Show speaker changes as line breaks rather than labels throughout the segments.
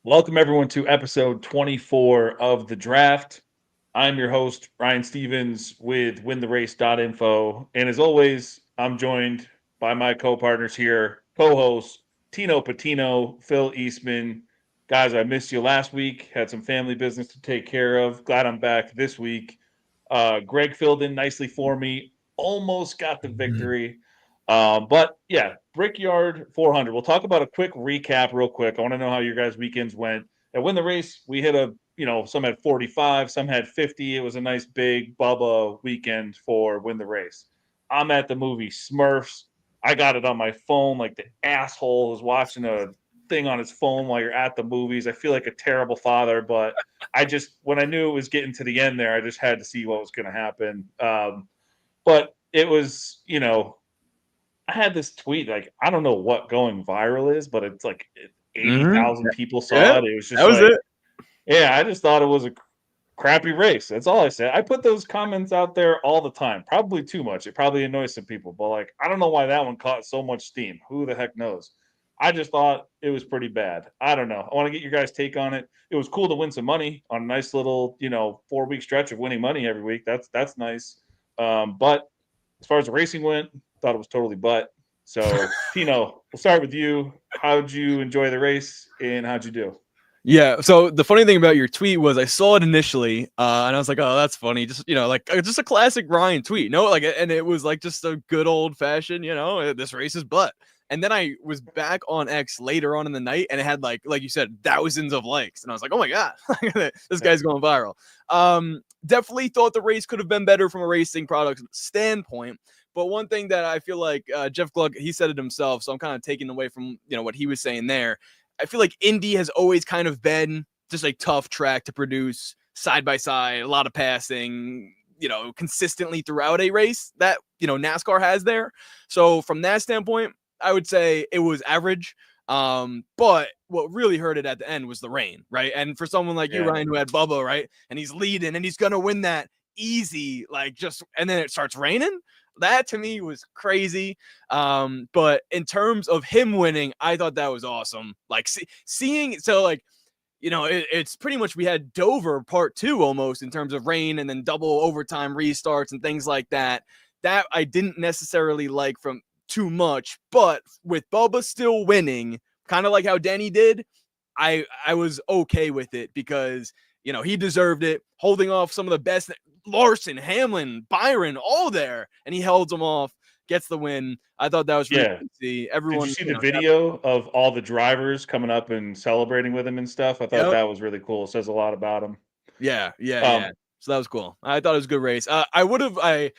Welcome everyone to episode 24 of the draft. I'm your host, Ryan Stevens with wintherace.info. And as always, I'm joined by my co-partners here, co-hosts Tino Patino, Phil Eastman. Guys, I missed you last week. Had some family business to take care of. Glad I'm back this week. Greg filled in nicely for me. Almost got the victory. But yeah, Brickyard 400. We'll talk about a quick recap real quick. I want to know how your guys' weekends went. At Win the Race, we hit some had 45, some had 50. It was a nice big Bubba weekend for Win the Race. I'm at the movie Smurfs. I got it on my phone like the asshole was watching a thing on his phone while you're at the movies. I feel like a terrible father, but when I knew it was getting to the end there, I just had to see what was going to happen. But it was, I had this tweet, like, I don't know what going viral is, but it's like 80,000 people
Yeah,
saw it. It was just
that was
like,
it.
yeah, I just thought it was a crappy race. That's all I said. I put those comments out there all the time, probably too much. It probably annoys some people, but like, I don't know why that one caught so much steam. Who the heck knows? I just thought it was pretty bad. I don't know. I want to get your guys' take on it. It was cool to win some money on a nice little, 4-week stretch of winning money every week. That's nice. But as far as the racing went, thought it was totally butt. So, Tino, we'll start with you. How'd you enjoy the race and how'd you do?
Yeah. So the funny thing about your tweet was I saw it initially, and I was like, "Oh, that's funny." Just just a classic Ryan tweet. No, like, and it was like just a good old fashioned, this race is butt. And then I was back on X later on in the night, and it had like you said, thousands of likes, and I was like, "Oh my god, this guy's going viral." Definitely thought the race could have been better from a racing product standpoint. But one thing that I feel like Jeff Gluck, he said it himself, so I'm kind of taking away from what he was saying there. I feel like Indy has always kind of been just a tough track to produce side by side, a lot of passing, consistently throughout a race that, NASCAR has there. So from that standpoint, I would say it was average. But what really hurt it at the end was the rain, right? And for someone like you,
Yeah.
Ryan, who had Bubba, right? And he's leading and he's going to win that easy, and then it starts raining. That to me was crazy. But in terms of him winning, I thought that was awesome. Like seeing, so like, it's pretty much we had Dover part 2 almost in terms of rain and then double overtime restarts and things like that. That I didn't necessarily like from too much, but with Bubba still winning, kind of like how Denny did, I was okay with it because he deserved it, holding off some of the best. Larson, Hamlin, Byron, all there, and he held them off, gets the win. I thought that was really
Yeah.
cool to see.
Did you
Everyone,
see the video of all the drivers coming up and celebrating with him and stuff? I thought
yep.
that was really cool. It says a lot about him.
Yeah. So that was cool. I thought it was a good race. I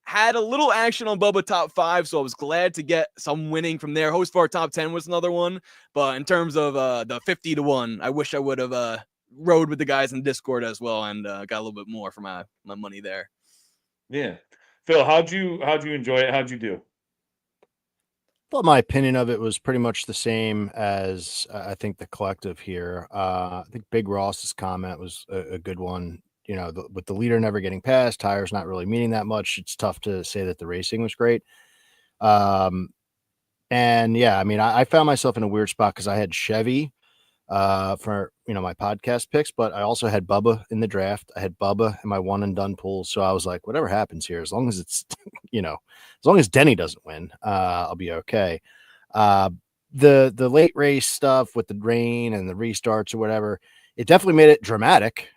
had a little action on Bubba top 5, so I was glad to get some winning from there. Host for our top 10 was another one, but in terms of the 50-1, I wish I would have rode with the guys in Discord as well and got a little bit more for my money there.
Yeah. Phil, how'd you enjoy it? How'd you do?
Thought my opinion of it was pretty much the same as I think the collective here. I think Big Ross's comment was a good one. With the leader never getting past, tires not really meaning that much. It's tough to say that the racing was great. And yeah, I mean, I found myself in a weird spot because I had Chevy for my podcast picks, but I also had Bubba in the draft. I had Bubba in my one and done pool, so I was like, whatever happens here, as long as it's as long as Denny doesn't win, I'll be okay. The late race stuff with the rain and the restarts or whatever, it definitely made it dramatic.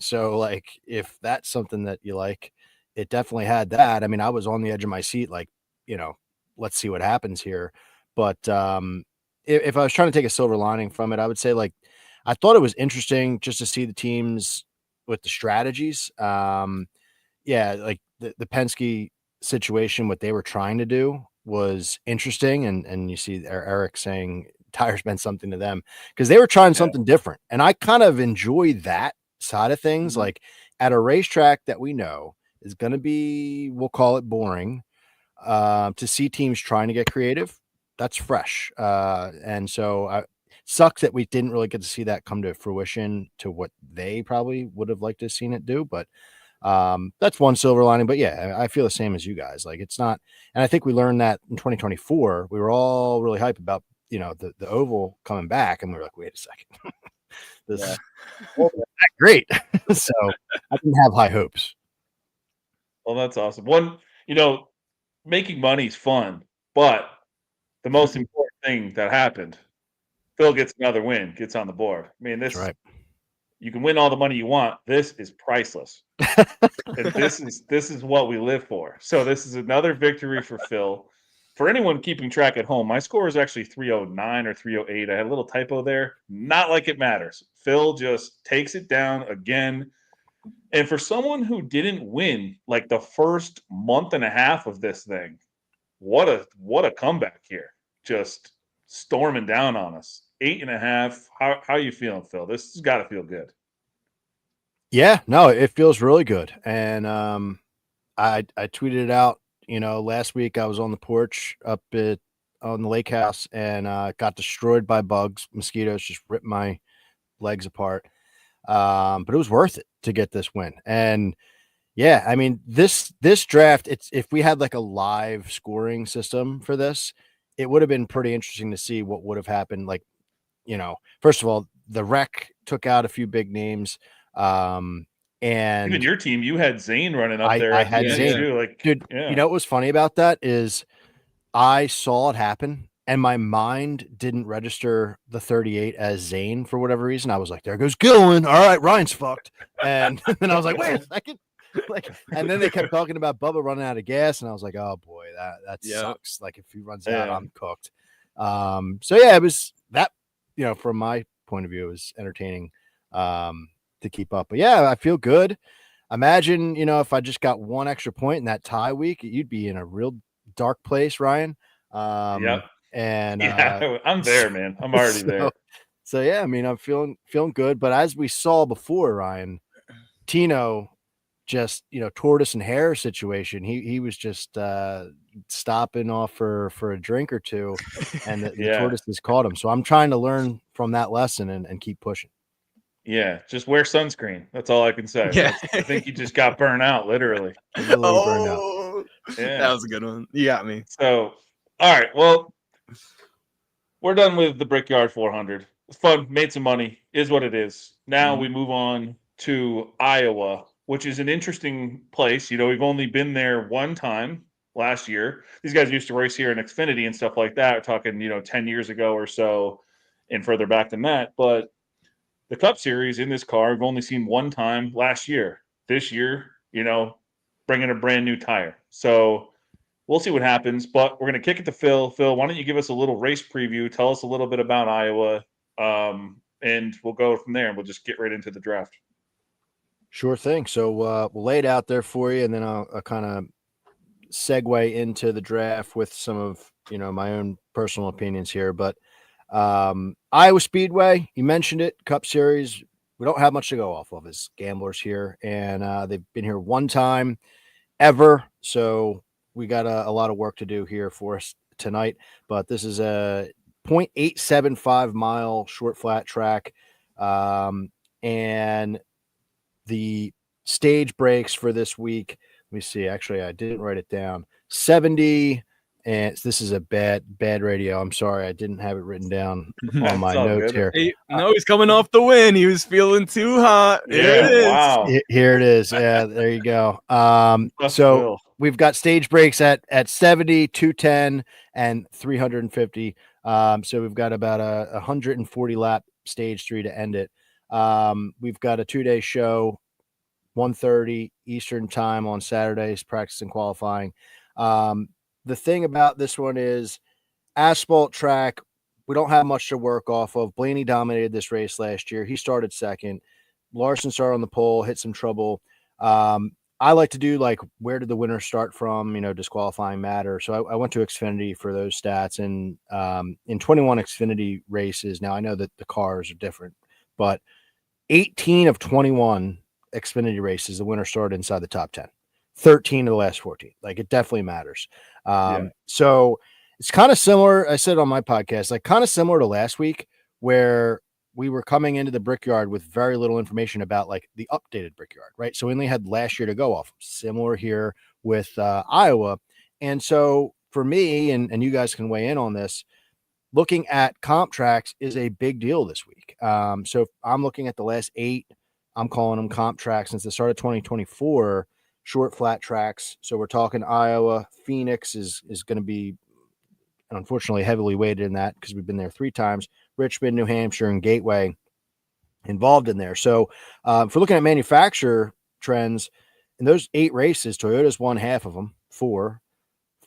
So like if that's something that you like, it definitely had that. I mean, I was on the edge of my seat, like let's see what happens here, but if I was trying to take a silver lining from it, I would say like I thought it was interesting just to see the teams with the strategies. Yeah, like the Penske situation, what they were trying to do was interesting, and you see Eric saying tires meant something to them because they were trying something different, and I kind of enjoy that side of things.
Mm-hmm.
Like at a racetrack that we know is going to be, we'll call it boring, to see teams trying to get creative. That's fresh. And so sucks that we didn't really get to see that come to fruition to what they probably would have liked to have seen it do. But that's one silver lining. But yeah, I feel the same as you guys. Like it's not, and I think we learned that in 2024, we were all really hyped about the oval coming back, and we were like, wait a second, this
Yeah.
is not great. So I didn't have high hopes.
Well, that's awesome. Making money's fun, but the most important thing that happened, Phil gets another win, gets on the board. I mean,
That's right.
you can win all the money you want. This is priceless. And this is what we live for. So this is another victory for Phil. For anyone keeping track at home, my score is actually 309 or 308. I had a little typo there. Not like it matters. Phil just takes it down again. And for someone who didn't win like the first month and a half of this thing, what a comeback here. Just storming down on us. 8.5. How you feeling, Phil? This has got to feel good.
Yeah, no, it feels really good. And I tweeted it out, last week I was on the porch up on the lake house and got destroyed by bugs, mosquitoes just ripped my legs apart. But it was worth it to get this win. And yeah, I mean, this draft, if we had like a live scoring system for this, it would have been pretty interesting to see what would have happened. Like, first of all, the rec took out a few big names. And
even your team, you had Zane running up there
I
at the
had
end
Zane.
too. Like,
Dude,
yeah.
you know what was funny about that is I saw it happen and my mind didn't register the 38 as Zane for whatever reason. I was like, there goes Gillen. All right, Ryan's fucked. And then I was like, wait a second. And then they kept talking about Bubba running out of gas, and I was like, oh boy, that sucks. Like if he runs out, I'm cooked. So yeah, it was that, from my point of view, it was entertaining to keep up. But yeah, I feel good. Imagine, if I just got one extra point in that tie week, you'd be in a real dark place, Ryan.
Yep.
And
Yeah, I'm there, man. I'm already there.
So yeah, I mean, I'm feeling good. But as we saw before, Ryan, Tino just, tortoise and hare situation. He was just stopping off for a drink or two, and the tortoises caught him. So I'm trying to learn from that lesson and keep pushing.
Yeah, just wear sunscreen. That's all I can say.
Yeah.
I think you just got burnt out, literally.
Literally burned out.
Yeah.
That was a good one. You got me.
So, all right. Well, we're done with the Brickyard 400. It's fun. Made some money. Is what it is. Now we move on to Iowa, which is an interesting place. We've only been there one time last year. These guys used to race here in Xfinity and stuff like that. We're talking, 10 years ago or so and further back than that. But the Cup Series in this car, I've only seen one time last year. This year, bringing a brand new tire. So we'll see what happens, but we're going to kick it to Phil. Phil, why don't you give us a little race preview? Tell us a little bit about Iowa, and we'll go from there, and we'll just get right into the draft.
Sure thing. So we'll lay it out there for you, and then I'll kind of segue into the draft with some of my own personal opinions here. But Iowa Speedway, you mentioned it, Cup Series. We don't have much to go off of as gamblers here, and they've been here one time ever. So we got a lot of work to do here for us tonight. But this is a 0.875 mile short flat track, and the stage breaks for this week. Let me see. Actually, I didn't write it down. 70. And this is a bad radio. I'm sorry. I didn't have it written down on my notes here.
No, he's coming off the win. He was feeling too hot. Here it is.
Wow.
Here it is. Yeah, there you go. So we've got stage breaks at 70, 210, and 350. So we've got about a 140 lap stage 3 to end it. We've got a 2-day show, 1:30 Eastern time on Saturdays, practice and qualifying. The thing about this one is asphalt track. We don't have much to work off of. Blaney dominated this race last year. He started second. Larson started on the pole, hit some trouble. I like to do where did the winner start from? Does qualifying matter? So I went to Xfinity for those stats. And in 21 Xfinity races, now I know that the cars are different, but 18 of 21 Xfinity races, the winner started inside the top 10. 13 of the last 14. It definitely matters. So it's kind of similar. I said on my podcast, kind of similar to last week where we were coming into the Brickyard with very little information about the updated Brickyard, right? So we only had last year to go off. Similar here with Iowa. And so for me, and you guys can weigh in on this, looking at comp tracks is a big deal this week. So if I'm looking at the last 8, I'm calling them comp tracks since the start of 2024, short flat tracks. So we're talking Iowa. Phoenix is going to be unfortunately heavily weighted in that because we've been there 3 times. Richmond, New Hampshire, and Gateway involved in there. So if we're looking at manufacturer trends, in those 8 races, Toyota's won half of them, 4.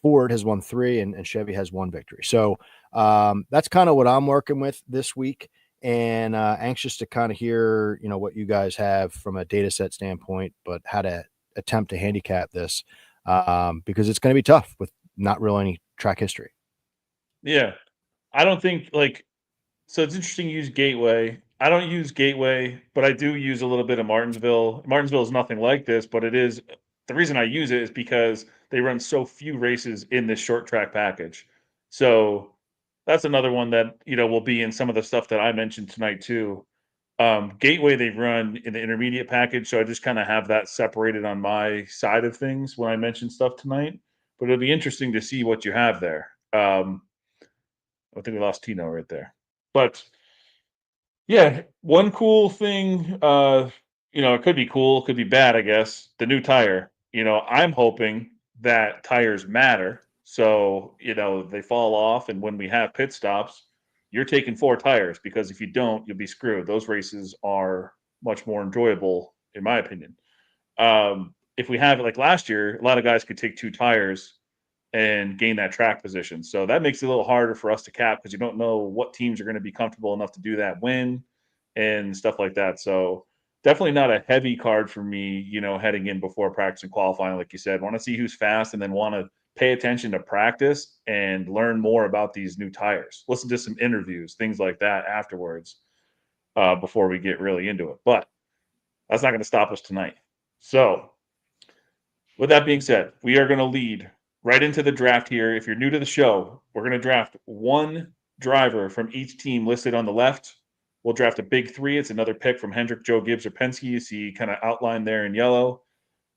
Ford has won 3, and Chevy has 1 victory. So that's kind of what I'm working with this week, and anxious to kind of hear, what you guys have from a data set standpoint, but how to attempt to handicap this because it's going to be tough with not really any track history.
Yeah. I don't think so it's interesting you use Gateway. I don't use Gateway, but I do use a little bit of Martinsville. Martinsville is nothing like this, but it is the reason I use it is because they run so few races in this short track package. So that's another one that, will be in some of the stuff that I mentioned tonight too. Gateway they run in the intermediate package, so I just kind of have that separated on my side of things when I mention stuff tonight. But it'll be interesting to see what you have there. I think we lost Tino right there. But yeah, one cool thing, it could be cool, it could be bad, I guess. The new tire. I'm hoping that tires matter. So, they fall off. And when we have pit stops, you're taking 4 tires because if you don't, you'll be screwed. Those races are much more enjoyable, in my opinion. If we have it like last year, a lot of guys could take 2 tires and gain that track position. So that makes it a little harder for us to cap because you don't know what teams are going to be comfortable enough to do that when and stuff like that. So definitely not a heavy card for me, heading in before practice and qualifying, like you said. Want to see who's fast and then want to pay attention to practice and learn more about these new tires. Listen to some interviews, things like that afterwards before we get really into it. But that's not going to stop us tonight. So with that being said, we are going to lead right into the draft here. If you're new to the show, we're going to draft 1 driver from each team listed on the left. We'll draft a big 3. It's another pick from Hendrick, Joe Gibbs, or Penske. You see kind of outlined there in yellow.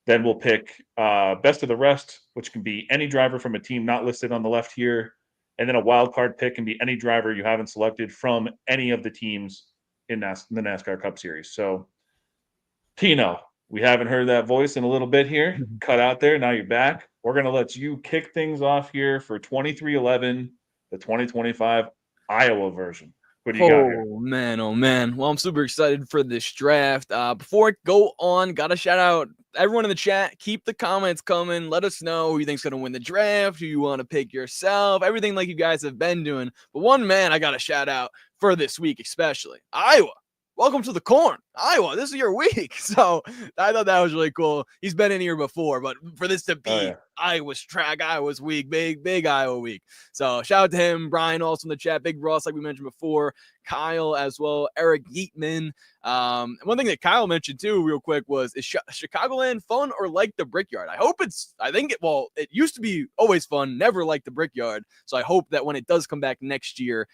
Then we'll pick best of the rest, which can be any driver from a team not listed on the left here. And then a wild card pick can be any driver you haven't selected from any of the teams in the NASCAR Cup Series. So, Tino, we haven't heard that voice in a little bit here. Cut out there. Now you're back. We're going to let you kick things off here for 2311, the 2025 Iowa version. What do you got here?
Oh, man. Oh, man. Well, I'm super excited for this draft. Before I go on, got to shout out everyone in the chat. Keep the comments coming. Let us know who you think's going to win the draft, who you want to pick yourself, everything like you guys have been doing. But one man I got to shout out for this week, especially Iowa. Welcome to the corn, Iowa. This is your week. So I thought that was really cool. He's been in here before, but for this to be Iowa's track, Iowa's week, big Iowa week. So shout out to him. Brian also in the chat. Big Ross, like we mentioned before. Kyle as well. Eric Yeatman. One thing that Kyle mentioned too, real quick, was is Chicagoland fun or like the Brickyard? It used to be always fun, never like the Brickyard. So I hope that when it does come back next year,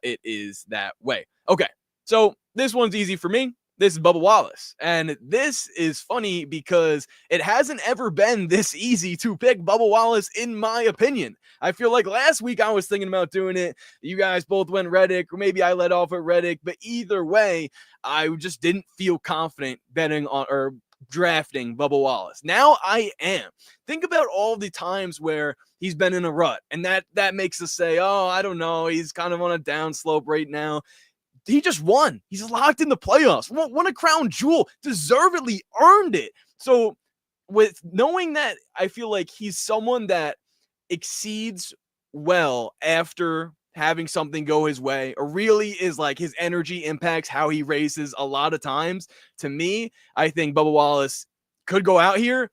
it is that way. Okay. So this one's easy for me. This is Bubba Wallace. And this is funny because it hasn't ever been this easy to pick Bubba Wallace, in my opinion. I feel like last week I was thinking about doing it. You guys both went Reddick, or maybe I led off at Reddick. But either way, I just didn't feel confident betting on or drafting Bubba Wallace. Now I am. Think about all the times where he's been in a rut. And that makes us say, oh, I don't know. He's kind of on a down slope right now. He just won. He's locked in the playoffs. Won a crown jewel. Deservedly earned it. So with knowing that, I feel like he's someone that exceeds well after having something go his way, or really is like his energy impacts how he races a lot of times. To me, I think Bubba Wallace could go out here,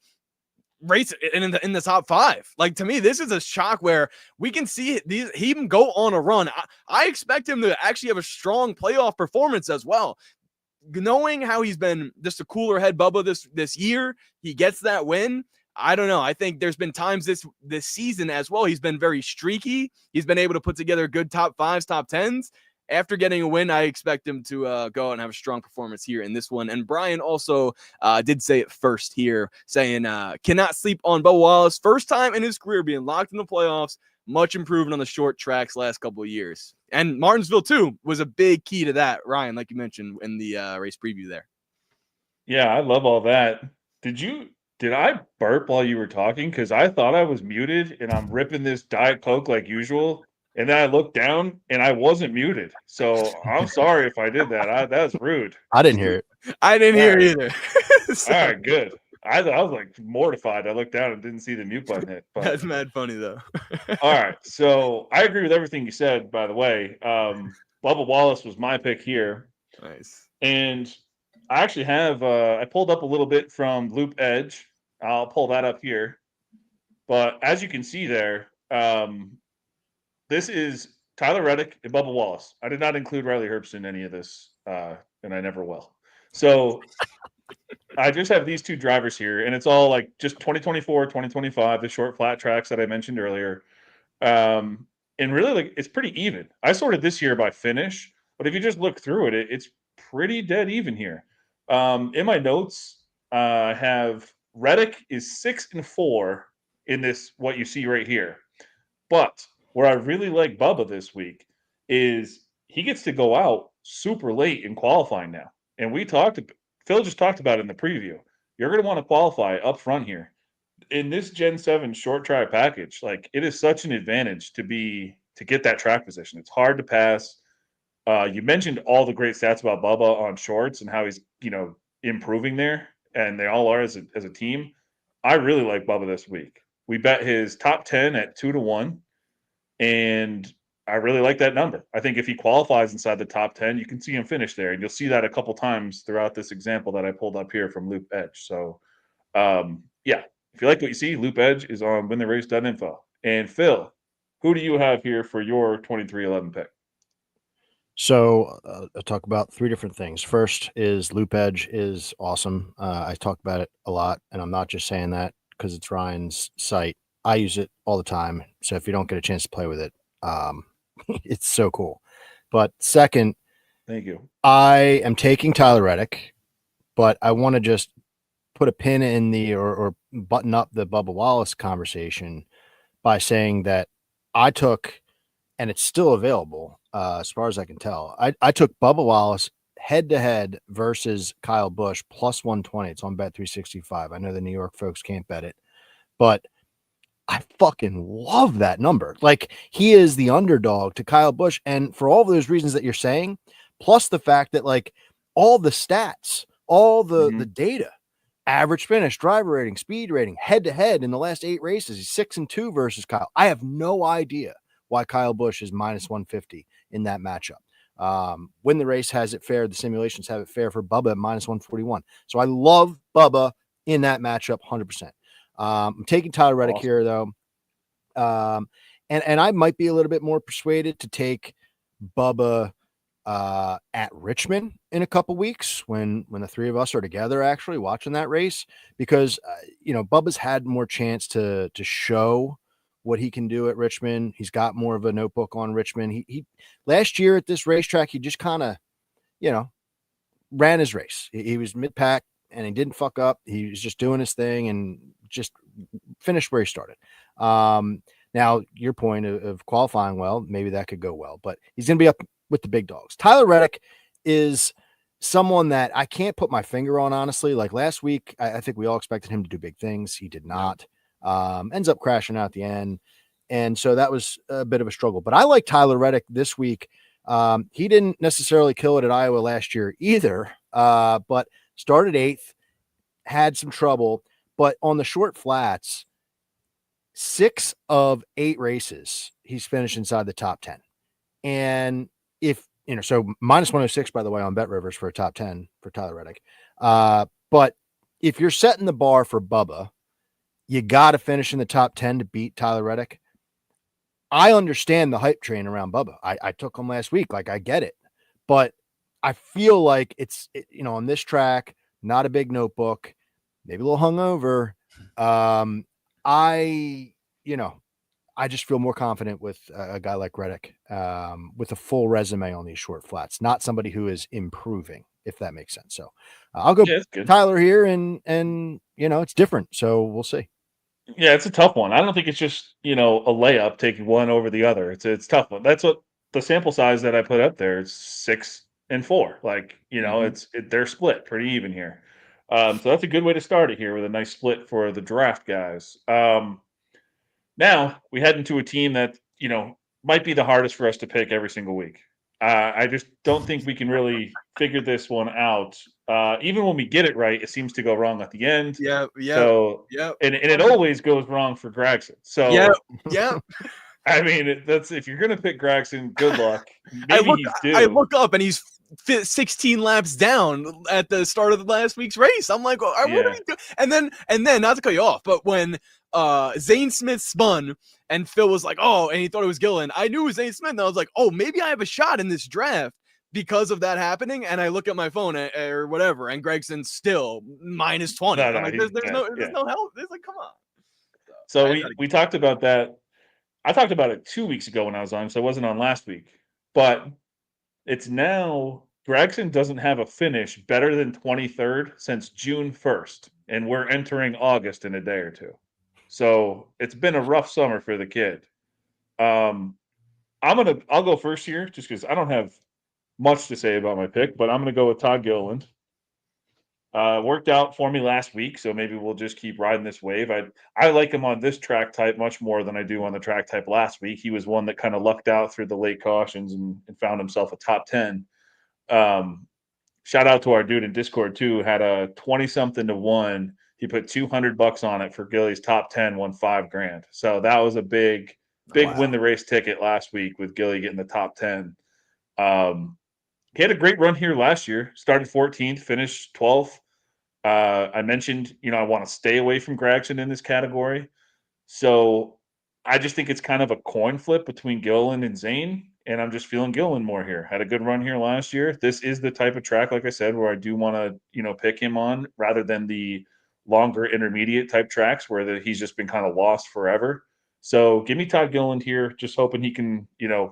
race in the top 5. Like, to me, this is a shock where we can see he even go on a run. I expect him to actually have a strong playoff performance as well. Knowing how he's been just a cooler head Bubba this year, he gets that win. I don't know. I think there's been times this season as well. He's been very streaky. He's been able to put together good top 5s, top 10s. After getting a win, I expect him to go out and have a strong performance here in this one. And Brian also did say it first here, saying, cannot sleep on Bubba Wallace. First time in his career being locked in the playoffs. much improvement on the short tracks last couple of years. And Martinsville, too, was a big key to that, Ryan, like you mentioned in the race preview there.
Yeah, I love all that. Did I burp while you were talking? Because I thought I was muted and I'm ripping this Diet Coke like usual. And then I looked down and I wasn't muted. So I'm sorry if I did that. That was rude.
I didn't hear it.
I didn't
All
hear
right.
either.
All right, good. I was like mortified. I looked down and didn't see the mute button hit. But
That's mad funny, though.
all right. So I agree with everything you said, by the way. Bubba Wallace was my pick here.
Nice.
And I actually have I pulled up a little bit from Loop Edge. I'll pull that up here. But as you can see there, this is Tyler Reddick and Bubba Wallace. I did not include Riley Herbst in any of this, and I never will. So I just have these two drivers here, and it's all like just 2024, 2025, the short flat tracks that I mentioned earlier. And really, like, it's pretty even. I sorted this year by finish, but if you just look through it, it's pretty dead even here. In my notes, I have Reddick is 6-4 in this, what you see right here. But where I really like Bubba this week is he gets to go out super late in qualifying now. And Phil just talked about it in the preview. You're going to want to qualify up front here. In this Gen 7 short track package, like, it is such an advantage to get that track position. It's hard to pass. You mentioned all the great stats about Bubba on shorts and how he's, improving there, and they all are as a team. I really like Bubba this week. We bet his top 10 at 2-1, and I really like that number. I think if he qualifies inside the top 10, you can see him finish there, and you'll see that a couple times throughout this example that I pulled up here from Loop Edge. So, yeah, if you like what you see, Loop Edge is on wintherace.info. And Phil, who do you have here for your 23-11 pick?
So I'll talk about three different things. First is Loop Edge is awesome. I talk about it a lot, and I'm not just saying that because it's Ryan's site. I use it all the time. So if you don't get a chance to play with it, it's so cool. But second,
thank you.
I am taking Tyler Reddick, but I want to just put a pin in or button up the Bubba Wallace conversation by saying that I took, and it's still available as far as I can tell. I took Bubba Wallace head-to-head versus Kyle Busch plus 120. It's on Bet365. I know the New York folks can't bet it, but I fucking love that number. Like, he is the underdog to Kyle Busch, and for all those reasons that you're saying, plus the fact that, like, all the stats, all the data, average finish, driver rating, speed rating, head-to-head in the last 8 races, he's 6-2 versus Kyle. I have no idea why Kyle Busch is minus 150 in that matchup. When the race has it fair, the simulations have it fair for Bubba at minus 141. So I love Bubba in that matchup 100%. I'm taking Tyler Reddick here, though. And I might be a little bit more persuaded to take Bubba at Richmond in a couple weeks when the three of us are together actually watching that race, because Bubba's had more chance to show what he can do at Richmond. He's got more of a notebook on Richmond. He last year at this racetrack, he just kind of ran his race. He was mid-pack and he didn't fuck up. He was just doing his thing and just finished where he started. Now your point of qualifying well, maybe that could go well, but he's going to be up with the big dogs. Tyler Reddick is someone that I can't put my finger on, honestly. Like last week, I think we all expected him to do big things. He did not. Ends up crashing out at the end. And so that was a bit of a struggle. But I like Tyler Reddick this week. He didn't necessarily kill it at Iowa last year either, but started 8th, had some trouble. But on the short flats, 6 of 8 races, he's finished inside the top 10. And if, so minus 106, by the way, on Bet Rivers for a top 10 for Tyler Reddick. But if you're setting the bar for Bubba, you got to finish in the top 10 to beat Tyler Reddick. I understand the hype train around Bubba. I took him last week. Like, I get it. But I feel like it's on this track, not a big notebook, maybe a little hungover. I just feel more confident with a guy like Reddick with a full resume on these short flats, not somebody who is improving, if that makes sense. So I'll go Tyler here, and it's different. So we'll see.
Yeah, it's a tough one. I don't think it's just, a layup taking one over the other. It's tough one. That's what the sample size that I put up there is 6 and 4. Like,
Mhm.
they're split pretty even here. So that's a good way to start it here with a nice split for the draft guys. Now we head into a team that, might be the hardest for us to pick every single week. I just don't think we can really figure this one out. Even when we get it right, it seems to go wrong at the end.
Yeah, yep,
So,
yep.
and it always goes wrong for Gregson.
Yep,
So,
yep.
I mean, that's if you're gonna pick Gregson, good luck.
I
Maybe
look
he's
I
due.
look up and he's 16 laps down at the start of the last week's race. I'm like, what are
Yeah,
we doing? And then not to cut you off, but when Zane Smith spun and Phil was like, oh, and he thought it was Gillen, I knew it was Zane Smith, and I was like, oh, maybe I have a shot in this draft because of that happening. And I look at my phone or whatever, and Gregson's still minus 20.
no,
I'm
no,
like,
he's
there's
dead.
no there's
Yeah.
no help. There's like, come on. So
So
I had
we talked about that. I talked about it 2 weeks ago when I was on, so I wasn't on last week. But it's now Gregson doesn't have a finish better than 23rd since June 1st, and we're entering August in a day or two. So it's been a rough summer for the kid. Um, I'll go first here just because I don't have much to say about my pick, but I'm gonna go with Todd Gilliland. Worked out for me last week, so maybe we'll just keep riding this wave. I like him on this track type much more than I do on the track type last week. He was one that kind of lucked out through the late cautions and found himself a top 10. Um, Shout out to our dude in Discord too. Had a 20 something to 1. He put $200 on it for Gilly's top 10, won 5 grand. So that was a big
Wow.
win the race ticket last week with Gilly getting the top 10. Um, he had a great run here last year. Started 14th, finished 12th. I mentioned, I want to stay away from Gregson in this category. So I just think it's kind of a coin flip between Gilliland and Zane, and I'm just feeling Gilliland more here. Had a good run here last year. This is the type of track, like I said, where I do want to, pick him on rather than the longer intermediate type tracks where he's just been kind of lost forever. So give me Todd Gilliland here, just hoping he can,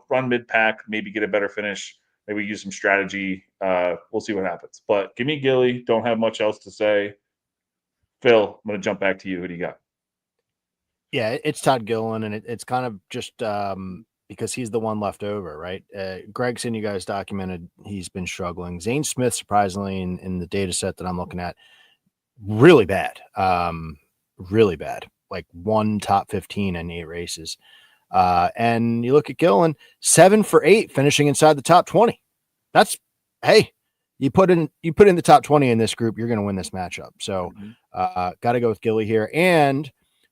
run mid pack, maybe get a better finish, maybe use some strategy. We'll see what happens. But give me Gilly. Don't have much else to say. Phil, I'm going to jump back to you. Who do you got?
Yeah, it's Todd Gillen, and it's kind of just because he's the one left over, right? Gregson, you guys documented he's been struggling. Zane Smith, surprisingly, in the data set that I'm looking at, really bad, really bad. Like one top 15 in 8 races. And you look at Gillen, 7 for 8, finishing inside the top 20. That's hey, you put in the top 20 in this group, you're going to win this matchup. So, got to go with Gilly here. And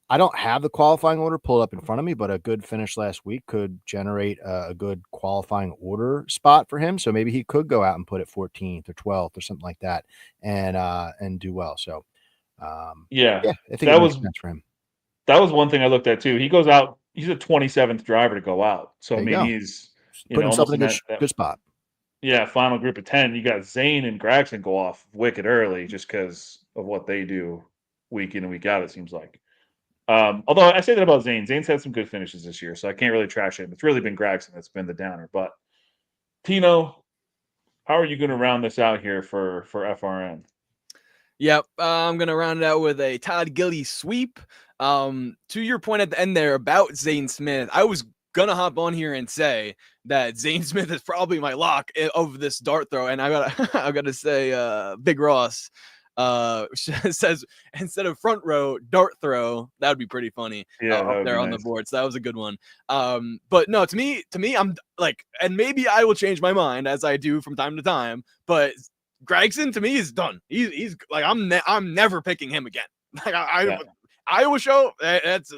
I don't have the qualifying order pulled up in front of me, but a good finish last week could generate a good qualifying order spot for him. So maybe he could go out and put it 14th or 12th or something like that, and do well. So,
Yeah,
yeah, I think it
that
makes
was
sense for him.
that was one thing I looked at too. He goes out. He's a 27th driver to go out. So I
There you
mean,
go.
he's
Put himself
almost
in
in
a
that
good spot.
yeah final group of 10. You got Zane and Gregson go off wicked early just because of what they do week in and week out. It seems like. Although I say that about Zane. Zane's had some good finishes this year, so I can't really trash him. It's really been Gregson that's been the downer. But Tino, how are you going to round this out here for FRN?
Yep, I'm gonna round it out with a Todd Gilly sweep. To your point at the end there about Zane Smith, I was gonna hop on here and say that Zane Smith is probably my lock of this dart throw, and I gotta I gotta say, Big Ross says instead of front row dart throw, that would be pretty funny
Yeah, that
up
would be
there on the
nice.
board. So that was a good one. But no, to me, I'm like, and maybe I will change my mind as I do from time to time, but Gregson to me is done. He's like I'm never picking him again. Like
Yeah.
Iowa show. That's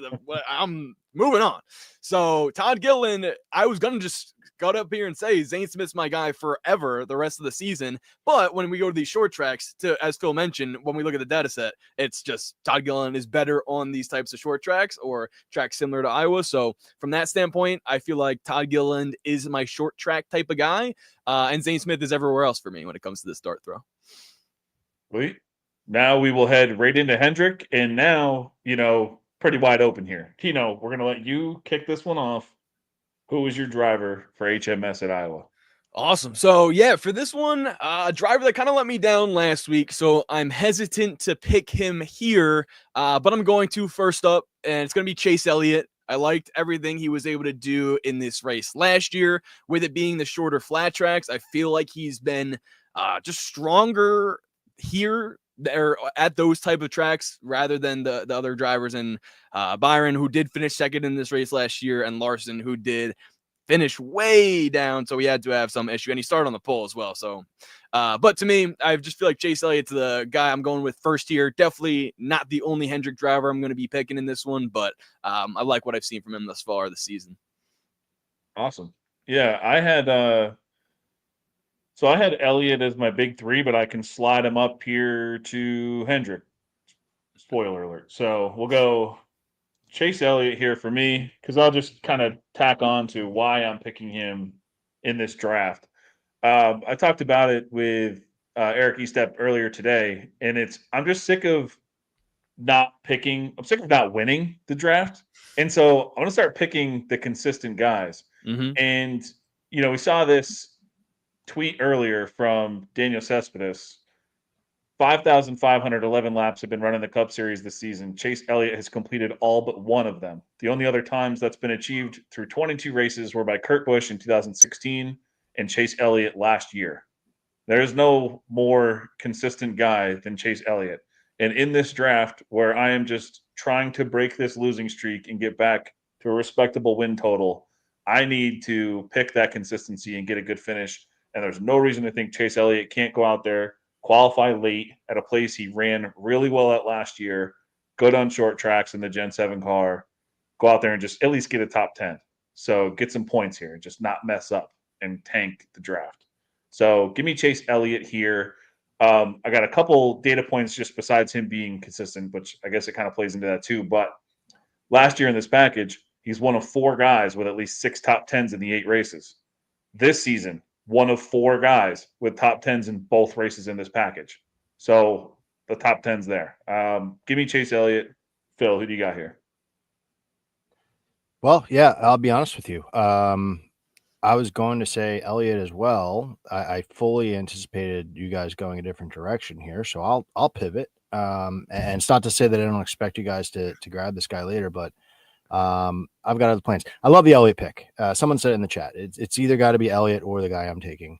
I'm moving on. So Todd Gillen, I was gonna just got up here and say Zane Smith's my guy forever the rest of the season. But when we go to these short tracks, to as Phil mentioned, when we look at the data set, it's just Todd Gillen is better on these types of short tracks or tracks similar to Iowa. So from that standpoint, I feel like Todd Gillen is my short track type of guy. And Zane Smith is everywhere else for me when it comes to the start throw.
Wait. Now we will head right into Hendrick, and now pretty wide open here. Tino, we're gonna let you kick this one off. Who was your driver for HMS at Iowa?
Awesome. So yeah, for this one, a driver that kind of let me down last week, so I'm hesitant to pick him here. But I'm going to first up, and it's going to be Chase Elliott. I liked everything he was able to do in this race last year, with it being the shorter flat tracks. I feel like he's been just stronger here there at those type of tracks rather than the other drivers in Byron, who did finish second in this race last year, and Larson, who did finish way down, so he had to have some issue, and he started on the pole as well. So, but to me, I just feel like Chase Elliott's the guy I'm going with first here. Definitely not the only Hendrick driver I'm going to be picking in this one, but I like what I've seen from him thus far this season.
Awesome. Yeah, I had Elliott as my big three, but I can slide him up here to Hendrick. Spoiler alert. So we'll go Chase Elliott here for me, because I'll just kind of tack on to why I'm picking him in this draft. I talked about it with Eric Estep earlier today, and I'm just sick of not picking. I'm sick of not winning the draft, and so I'm going to start picking the consistent guys.
Mm-hmm.
And we saw this tweet earlier from Daniel Cespedes. 5,511 laps have been run in the Cup Series this season. Chase Elliott has completed all but one of them. The only other times that's been achieved through 22 races were by Kurt Busch in 2016 and Chase Elliott last year. There's no more consistent guy than Chase Elliott. And in this draft, where I am just trying to break this losing streak and get back to a respectable win total, I need to pick that consistency and get a good finish. And there's no reason to think Chase Elliott can't go out there, qualify late at a place he ran really well at last year, go on short tracks in the Gen 7 car, go out there and just at least get a top 10. So get some points here and just not mess up and tank the draft. So give me Chase Elliott here. I got a couple data points just besides him being consistent, which I guess it kind of plays into that too. But last year in this package, he's one of four guys with at least 6 top 10s in the 8 races. This season, one of four guys with top 10s in both races in this package. So the top 10's there. Give me Chase Elliott. Phil, who do you got here?
Well, yeah, I'll be honest with you. I was going to say Elliott as well. I fully anticipated you guys going a different direction here, so I'll pivot. And it's not to say that I don't expect you guys to grab this guy later, but I've got other plans. I love the Elliott pick. Someone said it in the chat. It's either got to be Elliott or the guy I'm taking.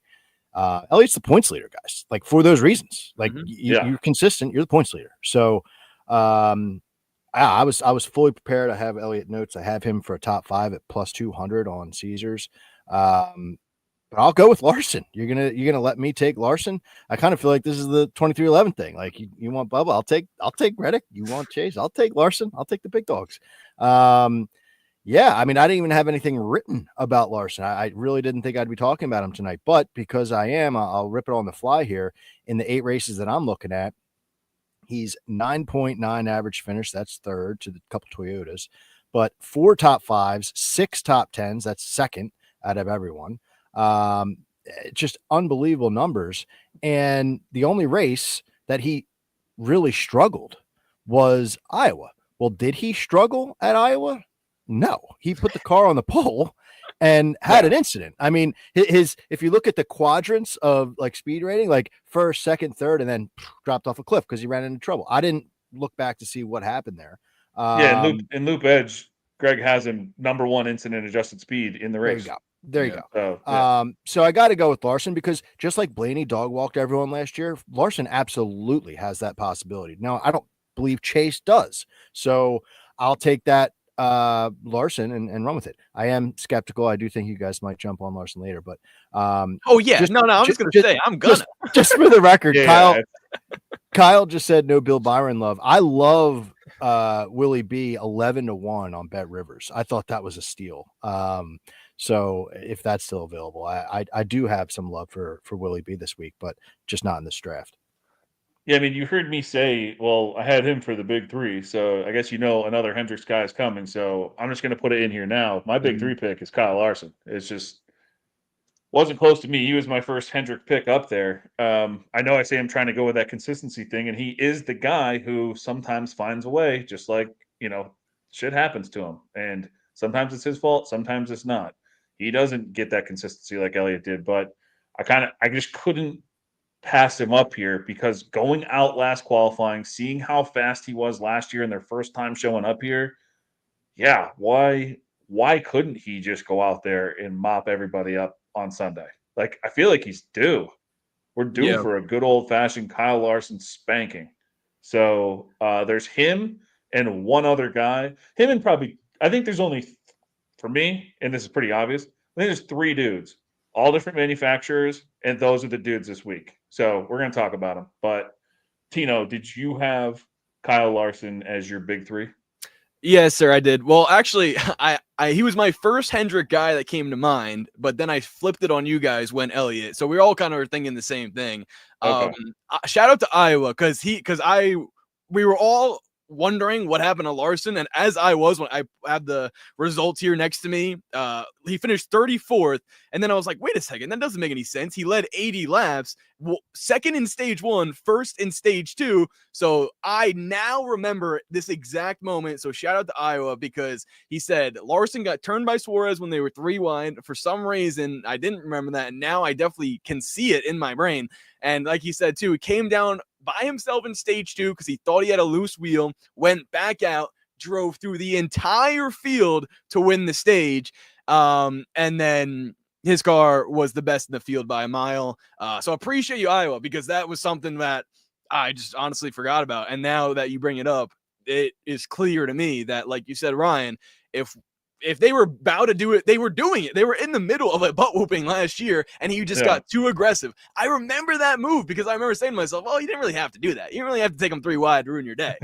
Elliott's the points leader, guys. Like for those reasons, like you're consistent. You're the points leader. So I was fully prepared. I have Elliott notes. I have him for a top 5 at plus 200 on Caesars. But I'll go with Larson. You're gonna let me take Larson. I kind of feel like this is the 23-11 thing. Like you want Bubba, I'll take Reddick. You want Chase, I'll take Larson. I'll take the big dogs. Yeah, I mean, I didn't even have anything written about Larson. I really didn't think I'd be talking about him tonight, but because I am, I'll rip it on the fly here. In the 8 races that I'm looking at, he's 9.9 average finish. That's third to the couple Toyotas, but 4 top 5s, 6 top 10s. That's second out of everyone. Just unbelievable numbers. And the only race that he really struggled was Iowa. Well, did he struggle at Iowa? No, he put the car on the pole and had an incident. I mean, if you look at the quadrants of like speed rating, like first, second, third, and then dropped off a cliff because he ran into trouble. I didn't look back to see what happened there.
In Loop Edge, Greg has him number 1 incident adjusted speed in the race.
There you go. So I got to go with Larson because just like Blaney dog walked everyone last year, Larson absolutely has that possibility. Now, I don't believe Chase does. So I'll take that Larson and run with it. I am skeptical. I do think you guys might jump on Larson later, but
I'm just gonna say I'm gonna
just for the record, Kyle just said no Bill Byron love. I love Willie B 11-1 on Bet Rivers. I thought that was a steal. So if that's still available, I do have some love for Willie B this week, but just not in this draft.
Yeah, I mean, you heard me say, well, I had him for the big 3, so I guess another Hendricks guy is coming, so I'm just going to put it in here now. My big 3 pick is Kyle Larson. It's just wasn't close to me. He was my first Hendrick pick up there. I know I say I'm trying to go with that consistency thing, and he is the guy who sometimes finds a way, just like, shit happens to him. And sometimes it's his fault, sometimes it's not. He doesn't get that consistency like Elliott did, but I just couldn't pass him up here because going out last qualifying, seeing how fast he was last year and their first time showing up here, yeah, why couldn't he just go out there and mop everybody up on Sunday? Like I feel like he's due. We're due
Yeah.
for a good old fashioned Kyle Larson spanking. So there's him and one other guy. Him and probably I think there's only for me, and this is pretty obvious. I think there's three dudes, all different manufacturers, and those are the dudes this week. So we're gonna talk about them. But Tino, did you have Kyle Larson as your big three?
Yes, sir, I did. Well, actually, he was my first Hendrick guy that came to mind, but then I flipped it on you guys when Elliott. So we all kind of were thinking the same thing. Um,
Okay.
Shout out to Iowa we were all wondering what happened to Larson, and as I was when I have the results here next to me, he finished 34th, and then I was like, wait a second, that doesn't make any sense. He led 80 laps, second in stage 1, first in stage 2. So I now remember this exact moment. So shout out to Iowa because he said Larson got turned by Suarez when they were 3 wide. For some reason, I didn't remember that. And now I definitely can see it in my brain. And like he said, too, he came down by himself in stage 2 because he thought he had a loose wheel, went back out, drove through the entire field to win the stage. And then his car was the best in the field by a mile. So appreciate you, Iowa, because that was something that I just honestly forgot about. And now that you bring it up, it is clear to me that, like you said, Ryan, if they were about to do it, they were doing it. They were in the middle of a butt whooping last year, and he just
Yeah.
got too aggressive. I remember that move because I remember saying to myself, "Oh, you didn't really have to do that. You didn't really have to take them 3 wide to ruin your day."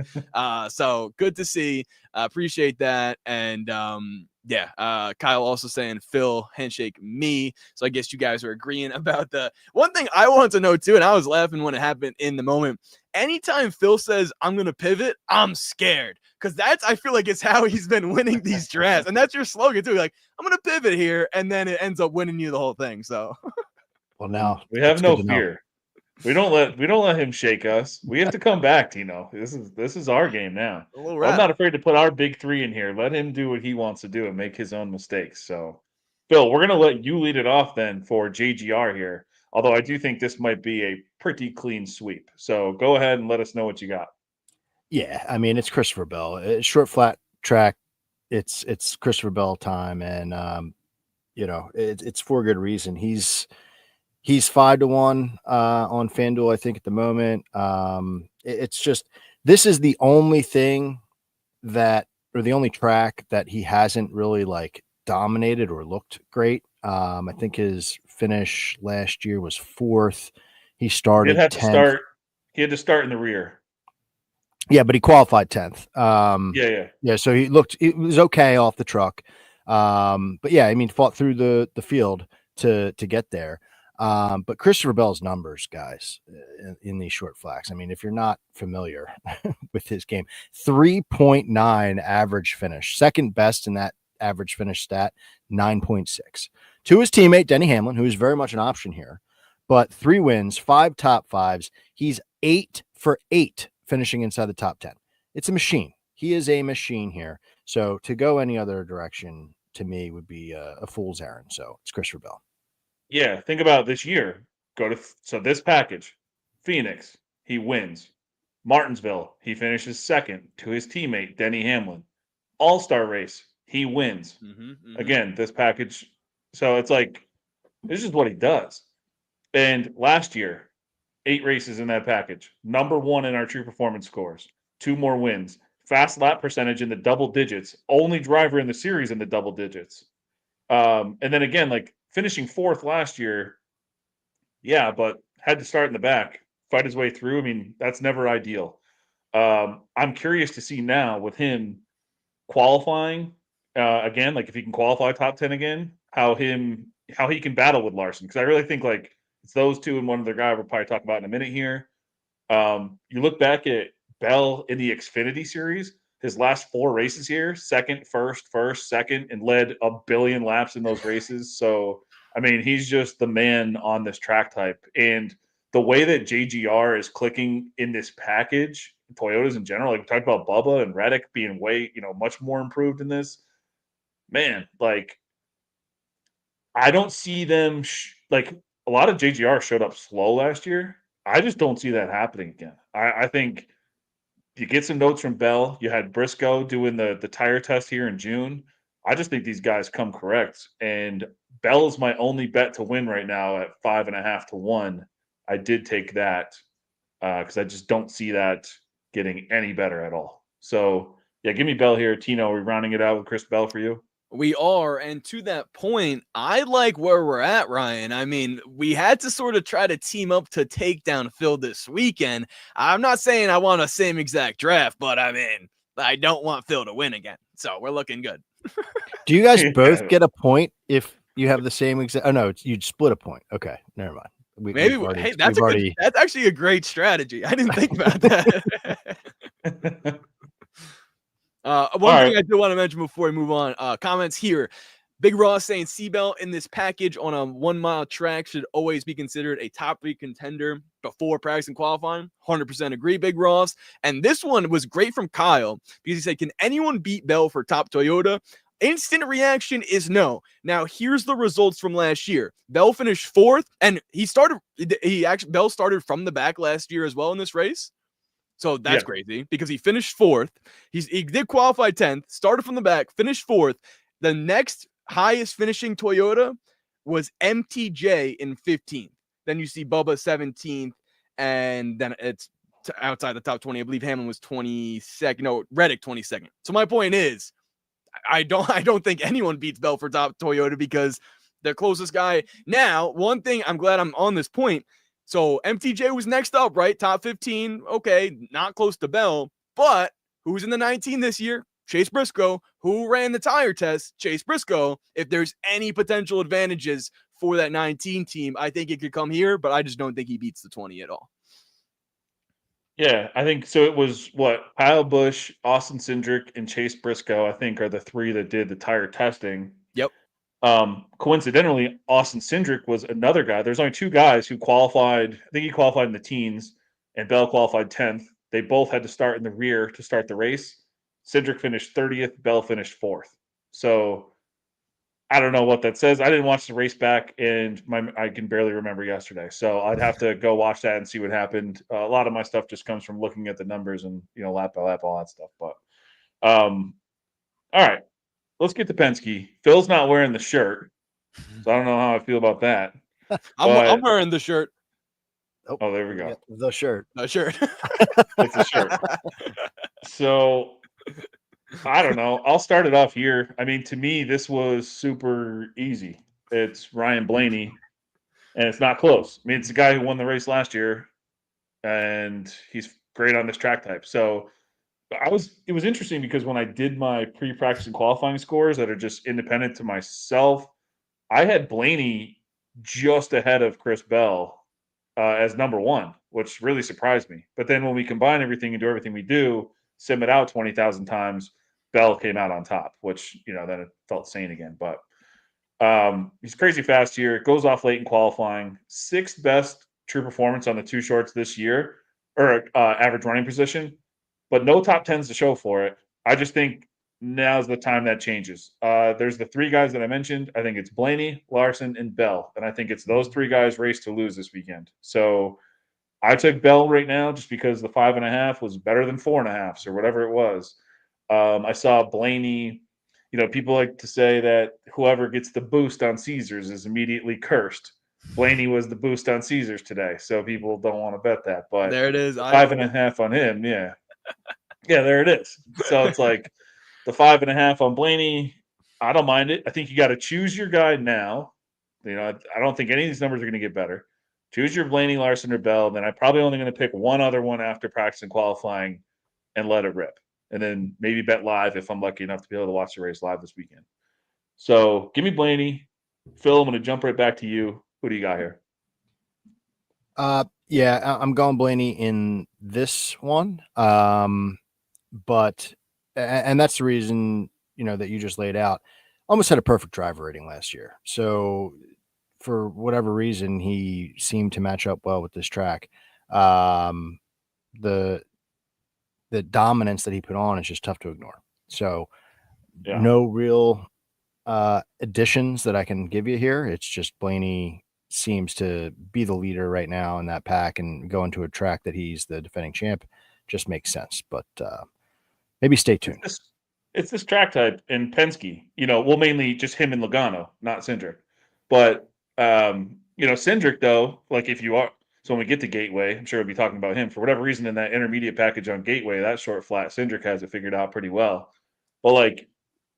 So good to see. Appreciate that. And Kyle also saying Phil handshake me. So I guess you guys are agreeing about the one thing I want to know too. And I was laughing when it happened in the moment. Anytime Phil says I'm gonna pivot, I'm scared because I feel like it's how he's been winning these drafts, and that's your slogan too. Like I'm gonna pivot here, and then it ends up winning you the whole thing. So
Well, now
We have
that's
no
good to know.
fear. We don't let him shake us. We have to come back, Tino. This is our game now.
a little
I'm
rap.
not afraid to put our big three in here. Let him do what he wants to do and make his own mistakes. So, Phil, we're gonna let you lead it off then for JGR here. Although I do think this might be a pretty clean sweep. So go ahead and let us know what you got.
Yeah, I mean it's Christopher Bell. It's short flat track. It's Christopher Bell time, and it's for good reason. He's 5-1 on FanDuel, I think, at the moment. It's just this is the only thing or the only track that he hasn't really like dominated or looked great. I think his finish last year was 4th. He
He did
started
have to
10th.
start. He had to start in the rear.
Yeah, but he qualified 10th.
Yeah.
Yeah, so it was okay off the truck. But yeah, I mean, fought through the field to get there. But Christopher Bell's numbers, guys, in these short flats. I mean, if you're not familiar with his game, 3.9 average finish, second best in that average finish stat, 9.6. To his teammate, Denny Hamlin, who is very much an option here, but 3 wins, 5 top 5s. He's 8 for 8 finishing inside the top 10. It's a machine. He is a machine here. So to go any other direction to me would be a fool's errand. So it's Christopher Bell.
Yeah, think about this year. So this package, Phoenix, he wins. Martinsville, he finishes second to his teammate Denny Hamlin. All-Star race, he wins. Again, this package. So it's like this is what he does. And last year, 8 races in that package. Number 1 in our true performance scores. 2 more wins. Fast lap percentage in the double digits. Only driver in the series in the double digits. And then again, like finishing 4th last year, yeah, but had to start in the back, fight his way through. I mean, that's never ideal. I'm curious to see now with him qualifying again, like if he can qualify top 10 again, how he can battle with Larson. Because I really think like it's those two and one other guy we'll probably talk about in a minute here. You look back at Bell in the Xfinity series, his last 4 races here, second, first, second, and led a billion laps in those races. So, I mean, he's just the man on this track type. And the way that JGR is clicking in this package, Toyotas in general, like we talked about Bubba and Reddick being way, much more improved in this. Man, like I don't see them like a lot of JGR showed up slow last year. I just don't see that happening again. I think you get some notes from Bell. You had Briscoe doing the tire test here in June. I just think these guys come correct. And Bell is my only bet to win right now at 5.5 to 1. I did take that because I just don't see that getting any better at all. So yeah, give me Bell here. Tino, are we rounding it out with Chris Bell for you?
We are, and to that point, I like where we're at, Ryan. I mean, we had to sort of try to team up to take down Phil this weekend. I'm not saying I want a same exact draft, but I mean, I don't want Phil to win again. So we're looking good.
Do you guys both
Yeah.
get a point if you have the same exact? Oh no, you'd split a point. Okay, never mind.
Maybe hey, that's actually a great strategy. I didn't think about that. One thing I do want to mention before we move on, comments here. Big Ross saying Seabell in this package on a 1 mile track should always be considered a top 3 contender before practice and qualifying. 100% agree, Big Ross. And this one was great from Kyle because he said, can anyone beat Bell for top Toyota? Instant reaction is no. Now, here's the results from last year. Bell finished 4th, and Bell started from the back last year as well in this race. So that's crazy because he finished 4th. He did qualify 10th, started from the back, finished 4th. The next highest finishing Toyota was MTJ in 15th. Then you see Bubba 17th, and then it's outside the top 20. I believe Hamlin was 22nd. No, Reddick 22nd. So my point is, I don't think anyone beats Bell for top Toyota because the closest guy. Now, one thing I'm glad I'm on this point. So MTJ was next up, right? Top 15. Okay, not close to Bell, but who's in the 19 this year? Chase Briscoe. Who ran the tire test? Chase Briscoe. If there's any potential advantages for that 19 team, I think it could come here, but I just don't think he beats the 20 at all.
Yeah, I think so. It was what Kyle Busch, Austin Cindric, and Chase Briscoe, I think, are the 3 that did the tire testing.
Yep.
Coincidentally, Austin Cindric was another guy. There's only 2 guys who qualified. I think he qualified in the teens, and Bell qualified 10th. They both had to start in the rear to start the race. Cindric finished 30th. Bell finished 4th. So I don't know what that says. I didn't watch the race back, and I can barely remember yesterday. So I'd have to go watch that and see what happened. A lot of my stuff just comes from looking at the numbers and lap by lap, all that stuff. But all right, let's get to Penske. Phil's not wearing the shirt, so I don't know how I feel about that.
I'm wearing the shirt.
Oh, there we go.
Yeah, the shirt.
The shirt.
It's a shirt. So I don't know. I'll start it off here. I mean, to me, this was super easy. It's Ryan Blaney, and it's not close. I mean, it's the guy who won the race last year, and he's great on this track type. So it was interesting because when I did my pre-practice and qualifying scores that are just independent to myself, I had Blaney just ahead of Chris Bell as number 1, which really surprised me. But then when we combine everything and do everything we do, sim it out 20,000 times, Bell came out on top, which, then it felt sane again. But he's crazy fast here. Goes off late in qualifying. 6th best true performance on the 2 shorts this year, or average running position, but no top 10s to show for it. I just think now's the time that changes. There's the 3 guys that I mentioned. I think it's Blaney, Larson, and Bell. And I think it's those 3 guys race to lose this weekend. So I took Bell right now just because the 5.5 was better than 4.5 or whatever it was. I saw Blaney. People like to say that whoever gets the boost on Caesars is immediately cursed. Blaney was the boost on Caesars today, so people don't want to bet that. But
there it is.
5.5 on him, yeah, there it is. So it's like the 5.5 on Blaney. I don't mind it. I think you got to choose your guy now. I don't think any of these numbers are going to get better. Choose your Blaney, Larson, or Bell. Then I'm probably only going to pick one other one after practice and qualifying and let it rip. And then maybe bet live if I'm lucky enough to be able to watch the race live this weekend. So give me Blaney. Phil, I'm going to jump right back to you. Who do you got here?
Yeah, I'm going Blaney in this one. But that's the reason, that you just laid out. Almost had a perfect driver rating last year. So for whatever reason, he seemed to match up well with this track. The dominance that he put on is just tough to ignore. So no real additions that I can give you here. It's just Blaney seems to be the leader right now in that pack, and going to a track that he's the defending champ just makes sense. But maybe stay
It's
tuned.
this, it's this track type in Penske. Well, mainly just him and Logano, not Cindric. But Cindric though, like if you are, so when we get to Gateway, I'm sure we'll be talking about him for whatever reason in that intermediate package on Gateway, that short flat, Cindric has it figured out pretty well. But like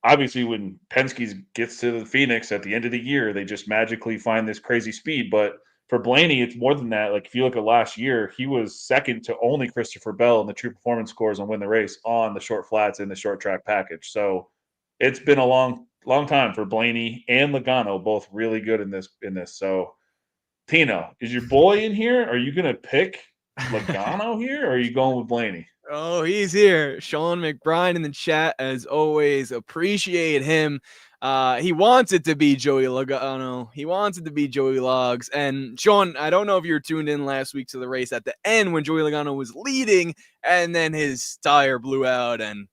obviously when Penske gets to the Phoenix at the end of the year, they just magically find this crazy speed. But for Blaney, it's more than that. Like if you look at last year, he was second to only Christopher Bell in the true performance scores on Win the Race on the short flats in the short track package. So it's been a long time for Blaney and Logano, both really good in this. So Tino, is your boy in here? Are you gonna pick Logano here, or are you going with Blaney?
Oh, he's here. Sean McBride in the chat, as always. Appreciate him. He wants it to be Joey Logano. He wants it to be Joey Logs. And Sean, I don't know if you were tuned in last week to the race at the end when Joey Logano was leading, and then his tire blew out and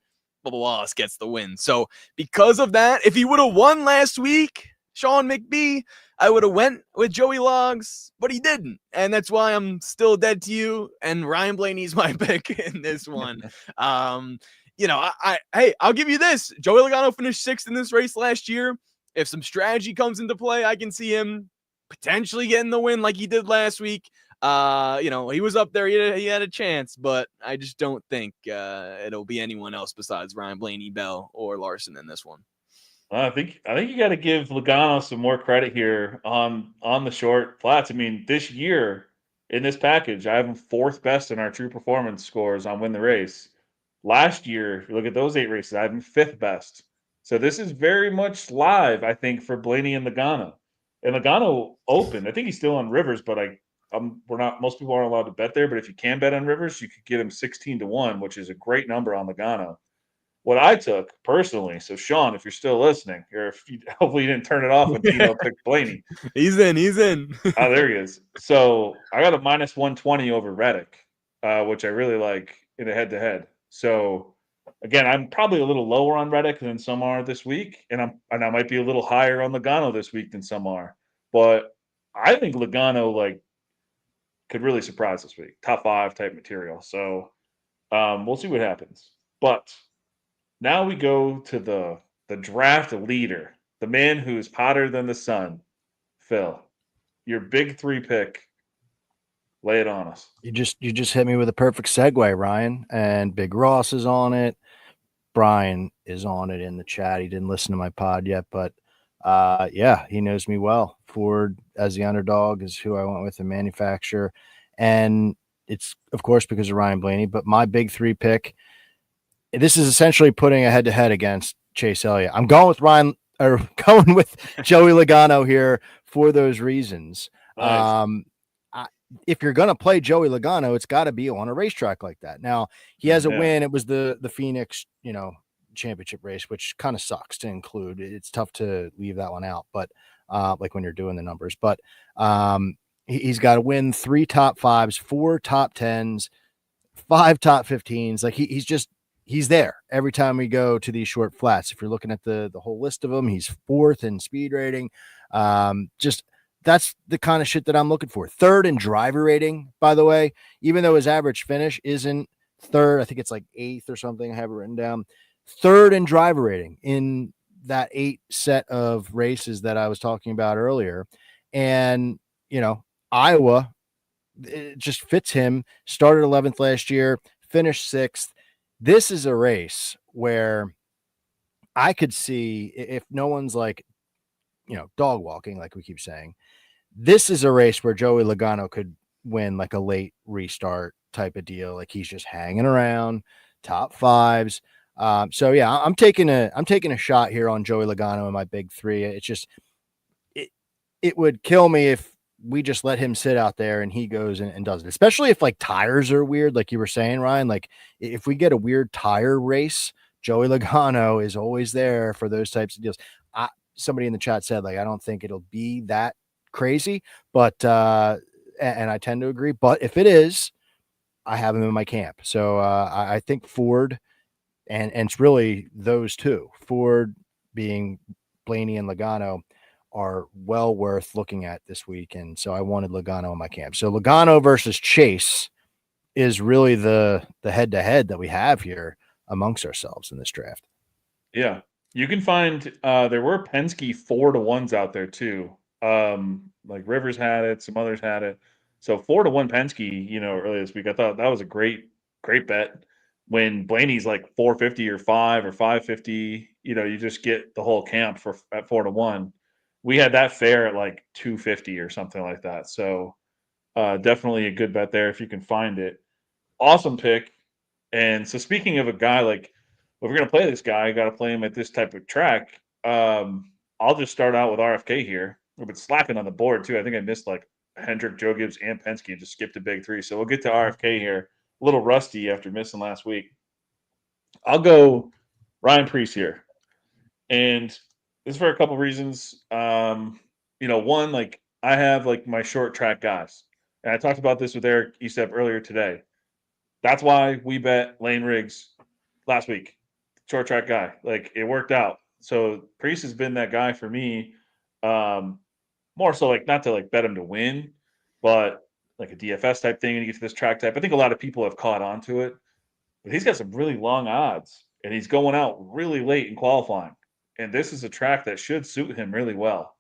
Bubba Wallace gets the win. So because of that, if he would have won last week, Sean McBee, I would have went with Joey Logs, but he didn't. And that's why I'm still dead to you. And Ryan Blaney's my pick in this one. Hey, I'll give you this. Joey Logano finished 6th in this race last year. If some strategy comes into play, I can see him potentially getting the win like he did last week. He was up there. He had a chance, but I just don't think it'll be anyone else besides Ryan Blaney, Bell, or Larson in this one.
I think you got to give Logano some more credit here on the short flats. I mean, this year in this package, I have him 4th best in our true performance scores on Win the Race. Last year, if you look at those 8 races, I have him 5th best. So this is very much live, I think, for Blaney and Logano. And Logano opened. I think he's still on Rivers, but we're not. Most people aren't allowed to bet there. But if you can bet on Rivers, you could get him 16-1, which is a great number on Logano. What I took personally, so Sean, if you're still listening, or if you, hopefully you didn't turn it off when Tino picked Blaney.
He's in.
Oh, there he is. So I got a minus 120 over Reddick, which I really like in a head-to-head. So again, I'm probably a little lower on Reddick than some are this week, and I might be a little higher on Logano this week than some are. But I think Logano could really surprise this week, top 5 type material. So we'll see what happens. But now we go to the draft leader, the man who is hotter than the sun, Phil. Your big 3 pick. Lay it on us.
You just hit me with a perfect segue, Ryan. And Big Ross is on it. Brian is on it in the chat. He didn't listen to my pod yet, but yeah, he knows me well. Ford as the underdog is who I went with, the manufacturer. And it's of course because of Ryan Blaney, but my big 3 pick, this is essentially putting a head-to-head against Chase Elliott. I'm going with going with Joey Logano here for those reasons.
Nice.
If you're going to play Joey Logano, it's got to be on a racetrack like that. Now, he has a win. It was the Phoenix, championship race, which kind of sucks to include. It's tough to leave that one out, but like when you're doing the numbers. But he's got to win 3 top 5s, 4 top 10s, 5 top 15s. Like he's there every time we go to these short flats. If you're looking at the whole list of them, he's 4th in speed rating. That's the kind of shit that I'm looking for. 3rd in driver rating, by the way, even though his average finish isn't 3rd, I think it's like 8th or something. I have it written down. 3rd in driver rating in that 8 set of races that I was talking about earlier. And, Iowa, it just fits him. Started 11th last year, finished 6th. This is a race where I could see, if no one's dog walking, like we keep saying, this is a race where Joey Logano could win like a late restart type of deal. Like he's just hanging around top 5s. So yeah, I'm taking a shot here on Joey Logano in my big 3. It's just, it would kill me if we just let him sit out there and he goes and does it, especially if tires are weird. Like you were saying, Ryan, like if we get a weird tire race, Joey Logano is always there for those types of deals. Somebody in the chat said, I don't think it'll be that crazy, but, and I tend to agree, but if it is, I have him in my camp. So, I think Ford and it's really those two, Ford being Blaney and Logano, are well worth looking at this week. And so I wanted Logano in my camp. So Logano versus Chase is really the head-to-head that we have here amongst ourselves in this draft.
Yeah. You can find there were Penske 4-1s out there too. Like Rivers had it, some others had it. So 4-1 Penske, earlier this week. I thought that was a great bet. When Blaney's like 450 or 550, you just get the whole camp for at 4-1. We had that fair at like 250 or something like that. So definitely a good bet there if you can find it. Awesome pick. And so speaking of a guy like, if we're gonna play this guy, I got to play him at this type of track. I'll just start out with RFK here. We've been slacking on the board too. I think I missed like Hendrick, Joe Gibbs, and Penske, and just skipped a big three. So we'll get to RFK here. A little rusty after missing last week. I'll go Ryan Preece here, and this is for a couple reasons. One, like I have like my short track guys, and I talked about this with Eric Estep earlier today. That's why we bet Lane Riggs last week. Short track guy. Like it worked out. So Priest has been that guy for me. Um, More so like not to like bet him to win, but like a DFS type thing and you get to this track type. I think a lot of people have caught on to it, but he's got some really long odds and he's going out really late in qualifying. And this is a track that should suit him really well.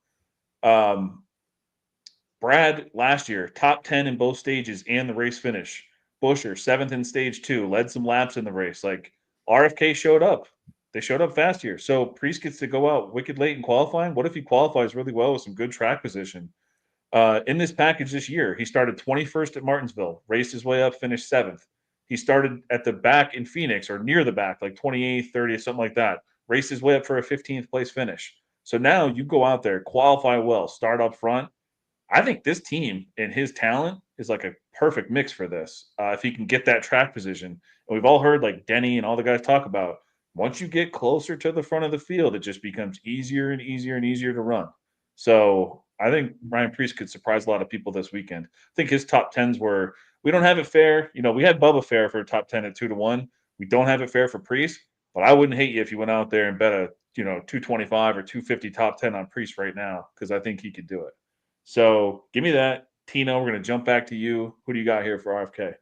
Um, Brad last year, top 10 in both stages and the race finish. Busher, 7th in stage 2, led some laps in the race. Like RFK showed up. They showed up fast here. So Priest gets to go out wicked late in qualifying. What if he qualifies really well with some good track position? In this package this year, he started 21st at Martinsville, raced his way up, finished 7th. He started at the back in Phoenix or near the back, like 28th, 30th, something like that. Raced his way up for a 15th place finish. So now you go out there, qualify well, start up front. I think this team and his talent is like a perfect mix for this. If he can get that track position, and we've all heard like Denny and all the guys talk about, once you get closer to the front of the field, it just becomes easier and easier and easier to run. So I think Ryan Priest could surprise a lot of people this weekend. I think his top tens were. We don't have it fair. We had Bubba fair for a top 10 at 2-1. We don't have it fair for Priest, but I wouldn't hate you if you went out there and bet a 225 or 250 top 10 on Priest right now because I think he could do it. So give me that. Tino, we're going to jump back to you. Who do you got here for RFK?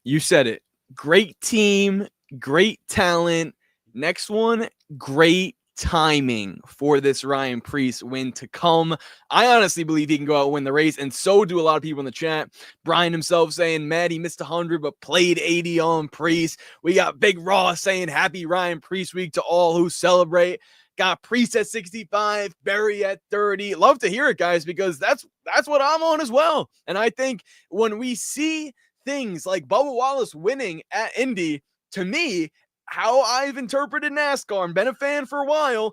You said it. Great team, great talent. Next one, great timing for this Ryan Preece win to come. I honestly believe he can go out and win the race, and so do a lot of people in the chat. Brian himself saying, Matt, he missed 100 but played 80 on Preece. We got Big Ross saying, happy Ryan Preece week to all who celebrate. Got Priest at 65, Barry at 30. Love to hear it, guys, because that's what I'm on as well. And I think when we see things like Bubba Wallace winning at Indy, to me, how I've interpreted NASCAR and been a fan for a while,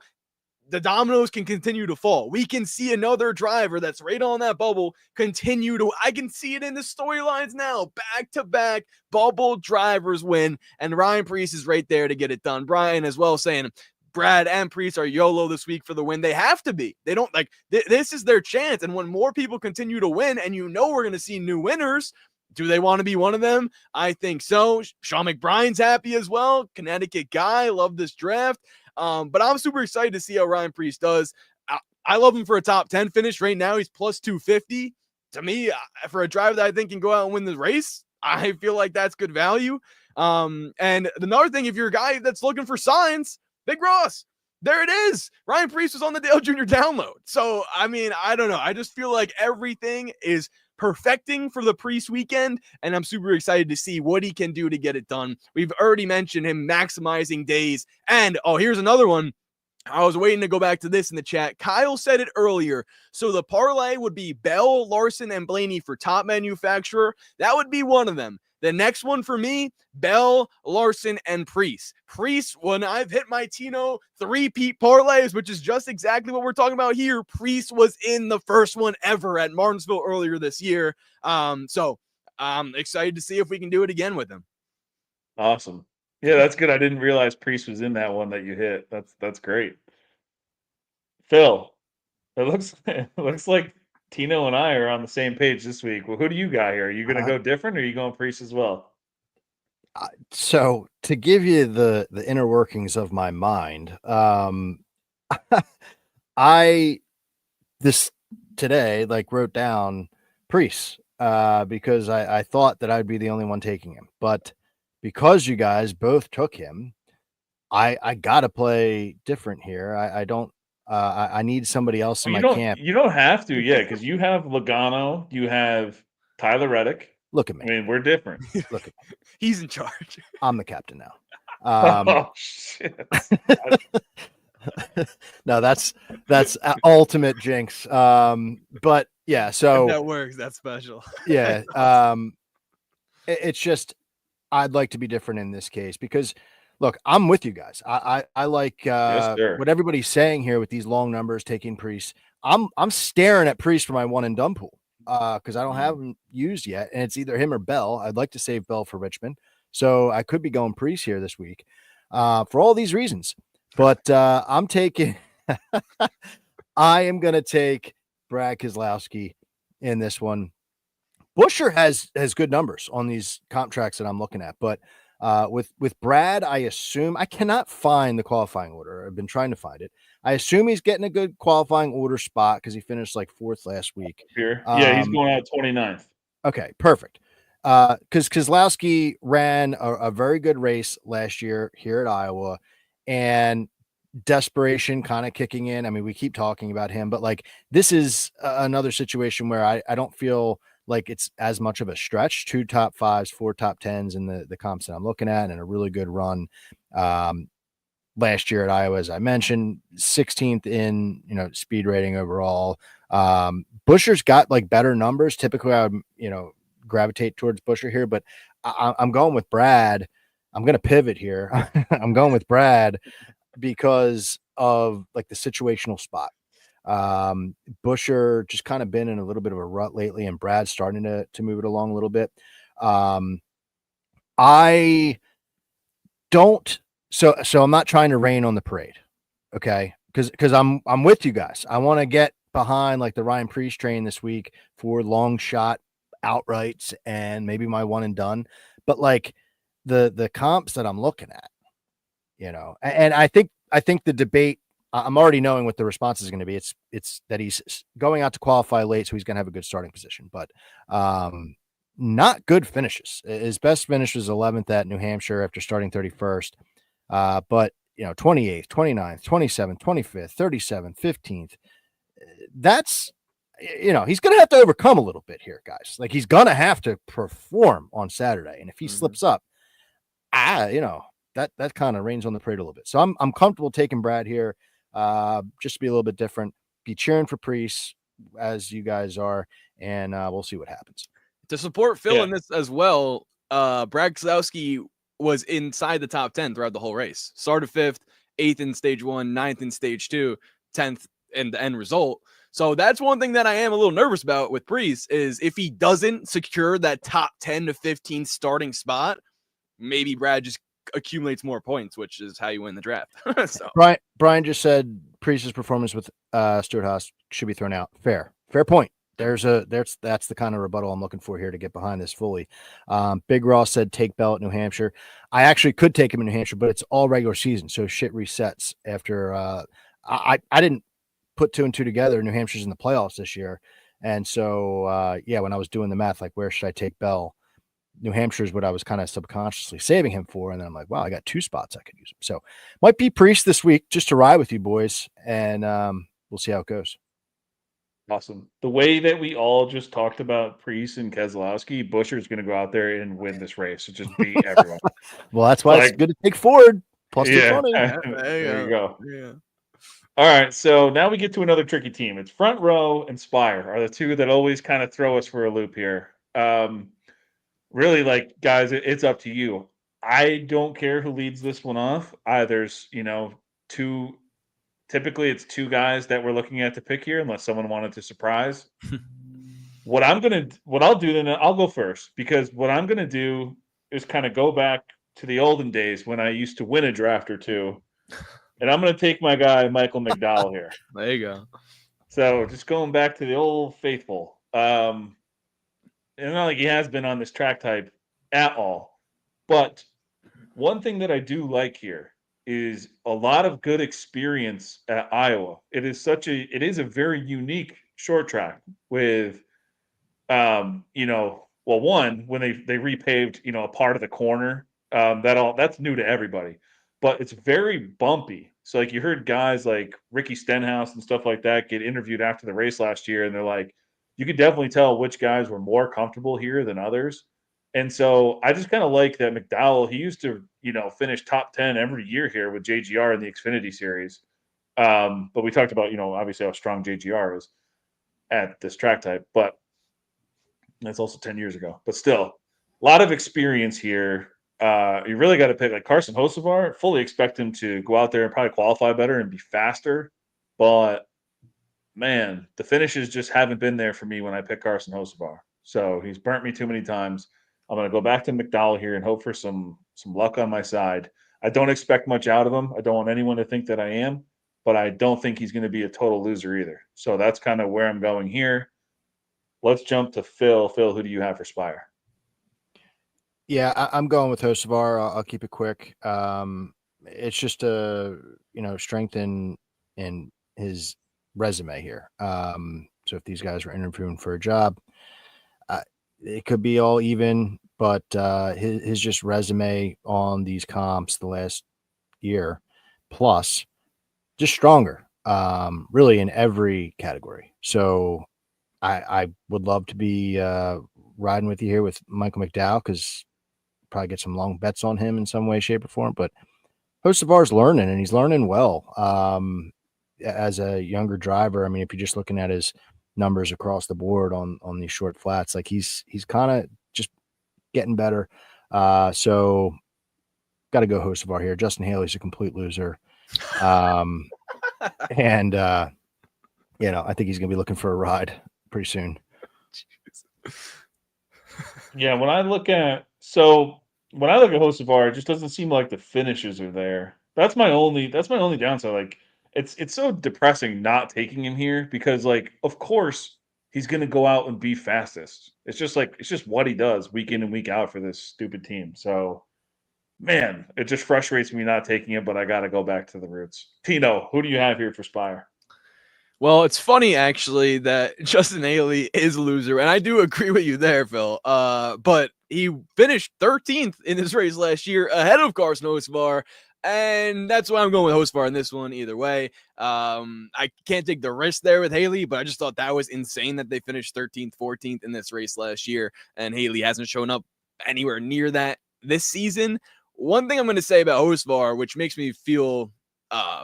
the dominoes can continue to fall. We can see another driver that's right on that bubble continue to, I can see it in the storylines now, back-to-back bubble drivers win, and Ryan Preece is right there to get it done. Brian as well saying, Brad and Priest are YOLO this week for the win. They have to be. They don't like this is their chance. And when more people continue to win, and we're going to see new winners, do they want to be one of them? I think so. Sean McBrien's happy as well. Connecticut guy. Love this draft. But I'm super excited to see how Ryan Preece does. I love him for a top 10 finish. Right now, he's plus 250. To me, for a driver that I think can go out and win the race, I feel like that's good value. And another thing, if you're a guy that's looking for signs, Big Ross, there it is. Ryan Preece was on the Dale Jr. download. So, I mean, I don't know. I just feel like everything is perfecting for the Priest weekend, and I'm super excited to see what he can do to get it done. We've already mentioned him maximizing days. And, here's another one. I was waiting to go back to this in the chat. Kyle said it earlier. So the parlay would be Bell, Larson, and Blaney for top manufacturer. That would be one of them. The next one for me, Bell, Larson, and Priest. Priest, when I've hit my Tino three-peat parlays, which is just exactly what we're talking about here, Priest was in the first one ever at Martinsville earlier this year. So I'm excited to see if we can do it again with him.
Awesome. Yeah, that's good. I didn't realize Priest was in that one that you hit. That's great. Phil, it looks like Tino and I are on the same page this week. Well, who do you got here? Are you going to go different, or are you going Priest as well?
So to give you the inner workings of my mind, the this today, like wrote down Priest because I thought that I'd be the only one taking him. But because you guys both took him, I got to play different here. I don't. I need somebody else in
Well,
my camp.
you don't have to, yeah, because you have Logano, you have Tyler Reddick.
Look at me.
I mean, we're different.
Look at me.
He's in charge.
I'm the captain now.
Oh shit!
No, that's ultimate jinx. But yeah,
If
so
that works, that's special.
yeah, it's just I'd like to be different in this case because look, I'm with you guys. I like
Yes, sir.
what everybody's saying here with these long numbers taking Priest. I'm staring at Priest for my one and done pool because I don't have him used yet, and it's either him or Bell. I'd like to save Bell for Richmond, so I could be going Priest here this week for all these reasons. But I'm taking. I am going to take Brad Keselowski in this one. Busher has good numbers on these comp tracks that I'm looking at, but with Brad, I assume I cannot find the qualifying order. I've been trying to find it. I assume he's getting a good qualifying order spot because he finished like 4th last week.
Here, yeah, he's going out 29th.
Okay, perfect. Because Keselowski ran a very good race last year here at Iowa, and desperation kind of kicking in. I mean, we keep talking about him, but like this is another situation where I don't feel like it's as much of a stretch. 2 top 5s, 4 top 10s in the comps that I'm looking at, and a really good run last year at Iowa, as I mentioned, 16th in speed rating overall. Busher's got like better numbers. Typically, I would gravitate towards Busher here, but I'm going with Brad. I'm going to pivot here. I'm going with Brad because of like the situational spot. Busher just kind of been in a little bit of a rut lately, and Brad's starting to move it along a little bit. I don't. So I'm not trying to rain on the parade, okay? Because I'm with you guys. I want to get behind like the Ryan Priest train this week for long shot outrights and maybe my one and done. But like the comps that I'm looking at, and I think the debate, I'm already knowing what the response is going to be. It's that he's going out to qualify late, so he's going to have a good starting position, but not good finishes. His best finish was 11th at New Hampshire after starting 31st. But 28th, 29th, 27th, 25th, 37th, 15th. That's he's going to have to overcome a little bit here, guys. Like he's going to have to perform on Saturday, and if he slips up, that kind of rains on the parade a little bit. So I'm comfortable taking Brad here, just to be a little bit different. Be cheering for Priest as you guys are, and we'll see what happens.
To support Phil in this as well, Brad Keselowski was inside the top 10 throughout the whole race. Started 5th, 8th in stage 1, 9th in stage 2, 10th in the end result. So that's one thing that I am a little nervous about with Priest is if he doesn't secure that top 10 to 15 starting spot, maybe Brad just accumulates more points, which is how you win the draft. So
Brian just said Priest's performance with Stuart Haas should be thrown out. Fair point. That's the kind of rebuttal I'm looking for here to get behind this fully. Big Ross said take Bell at New Hampshire. I actually could take him in New Hampshire, but it's all regular season, so shit resets after. I didn't put 2 and 2 together. New Hampshire's in the playoffs this year, and so when I was doing the math, like where should I take Bell? New Hampshire is what I was kind of subconsciously saving him for, and then I'm like, wow, I got 2 spots I could use him. So might be Priest this week just to ride with you boys, and we'll see how it goes.
Awesome. The way that we all just talked about Priest and Keselowski, Busher's going to go out there and win this race and just beat everyone.
Well, that's why it's good to take Ford. Plus 220.
There you go.
Yeah.
All right, so now we get to another tricky team. It's Front Row and Spire are the 2 that always kind of throw us for a loop here. Really, like, guys, it's up to you. I don't care who leads this one off. There's, 2. Typically, it's 2 guys that we're looking at to pick here, unless someone wanted to surprise. What I'll do then, I'll go first, because what I'm gonna do is kind of go back to the olden days when I used to win a draft or 2, and I'm gonna take my guy Michael McDowell here.
There you go.
So just going back to the old faithful. It's not like he has been on this track type at all, but one thing that I do like here is a lot of good experience at Iowa. It is a very unique short track with well, one, when they repaved, a part of the corner, that's new to everybody, but it's very bumpy. So like you heard guys like Ricky Stenhouse and stuff like that get interviewed after the race last year, and they're like, you could definitely tell which guys were more comfortable here than others. And so I just kind of like that McDowell. He used to, finish top 10 every year here with JGR in the Xfinity Series. But we talked about, obviously how strong JGR is at this track type. But that's also 10 years ago, but still a lot of experience here. You really got to pick like Carson Hocevar. Fully expect him to go out there and probably qualify better and be faster. But man, the finishes just haven't been there for me when I pick Carson Hocevar. So he's burnt me too many times. I'm going to go back to McDowell here and hope for some luck on my side. I don't expect much out of him. I don't want anyone to think that I am, but I don't think he's going to be a total loser either. So that's kind of where I'm going here. Let's jump to Phil. Phil, who do you have for Spire?
Yeah, I'm going with Hocevar. I'll keep it quick. It's just a strength in his resume here. So if these guys were interviewing for a job, it could be all even, but his just resume on these comps the last year plus just stronger, really in every category. So I would love to be riding with you here with Michael McDowell, because probably get some long bets on him in some way, shape, or form. But Hocevar's learning, and he's learning well. As a younger driver, I mean, if you're just looking at his numbers across the board on these short flats, like he's kind of just getting better. So got to go Hocevar here. Justin Haley's a complete loser. And I think he's gonna be looking for a ride pretty soon.
Yeah, when I look at Hocevar, it just doesn't seem like the finishes are there. That's my only downside. Like it's so depressing not taking him here because like of course he's gonna go out and be fastest. It's just what he does week in and week out for this stupid team. So man, it just frustrates me not taking him, but I gotta go back to the roots. Tino, who do you have here for Spire?
Well, it's funny actually that Justin Haley is a loser, and I do agree with you there, Phil. But he finished 13th in this race last year, ahead of Carson Hocevar, and that's why I'm going with Hocevar in this one. Either way, I can't take the risk there with Haley, but I just thought that was insane that they finished 13th, 14th in this race last year, and Haley hasn't shown up anywhere near that this season. One thing I'm going to say about Hocevar, which makes me feel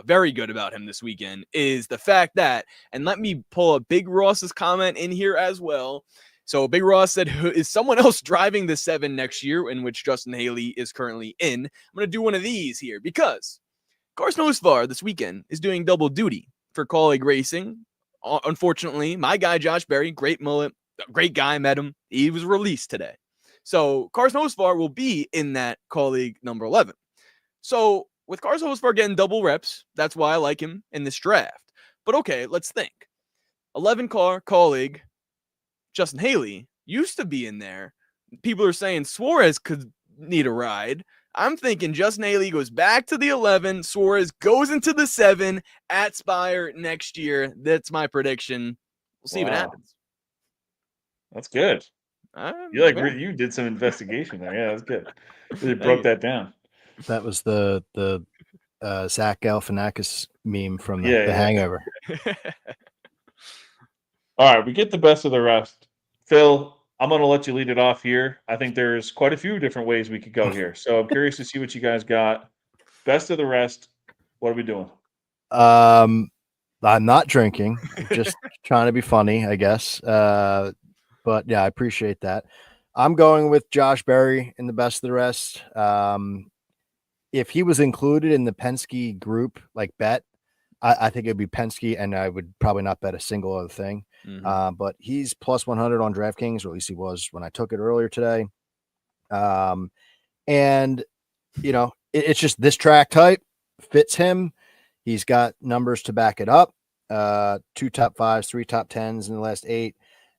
very good about him this weekend, is the fact that, and let me pull up Big Ross's comment in here as well. So Big Ross said, is someone else driving the 7 next year, in which Justin Haley is currently in? I'm going to do one of these here because Carson Hocevar this weekend is doing double duty for Colleague Racing. Unfortunately, my guy Josh Berry, great mullet, great guy, met him. He was released today. So Carson Hocevar will be in that Colleague number 11. So with Carson Hocevar getting double reps, that's why I like him in this draft. But okay, let's think. 11 car Colleague, Justin Haley used to be in there. People are saying Suarez could need a ride. I'm thinking Justin Haley goes back to the 11. Suarez goes into the 7 at Spire next year. That's my prediction. We'll see what happens.
That's good. You did some investigation there. Yeah, that's good. Really broke that down.
That was the Zach Galifianakis meme from the Hangover.
All right, we get the best of the rest. Phil, I'm going to let you lead it off here. I think there's quite a few different ways we could go here. So I'm curious to see what you guys got. Best of the rest. What are we doing?
I'm not drinking, just trying to be funny, I guess. But yeah, I appreciate that. I'm going with Josh Berry in the best of the rest. If he was included in the Penske group, like bet, I think it'd be Penske, and I would probably not bet a single other thing. Mm-hmm. But he's plus 100 on DraftKings, or at least he was when I took it earlier today. And it's just this track type fits him. He's got numbers to back it up. 2 top 5s, 3 top 10s in the last 8.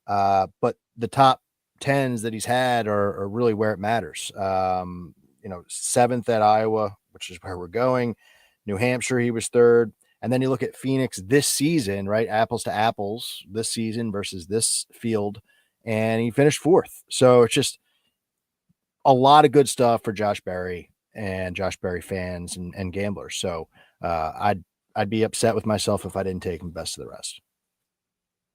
But the top 10s that he's had are really where it matters. 7th at Iowa, which is where we're going. New Hampshire, he was third. And then you look at Phoenix this season, right? Apples to apples this season versus this field. And he finished fourth. So it's just a lot of good stuff for Josh Berry and Josh Berry fans and gamblers. So I'd be upset with myself if I didn't take him best of the rest.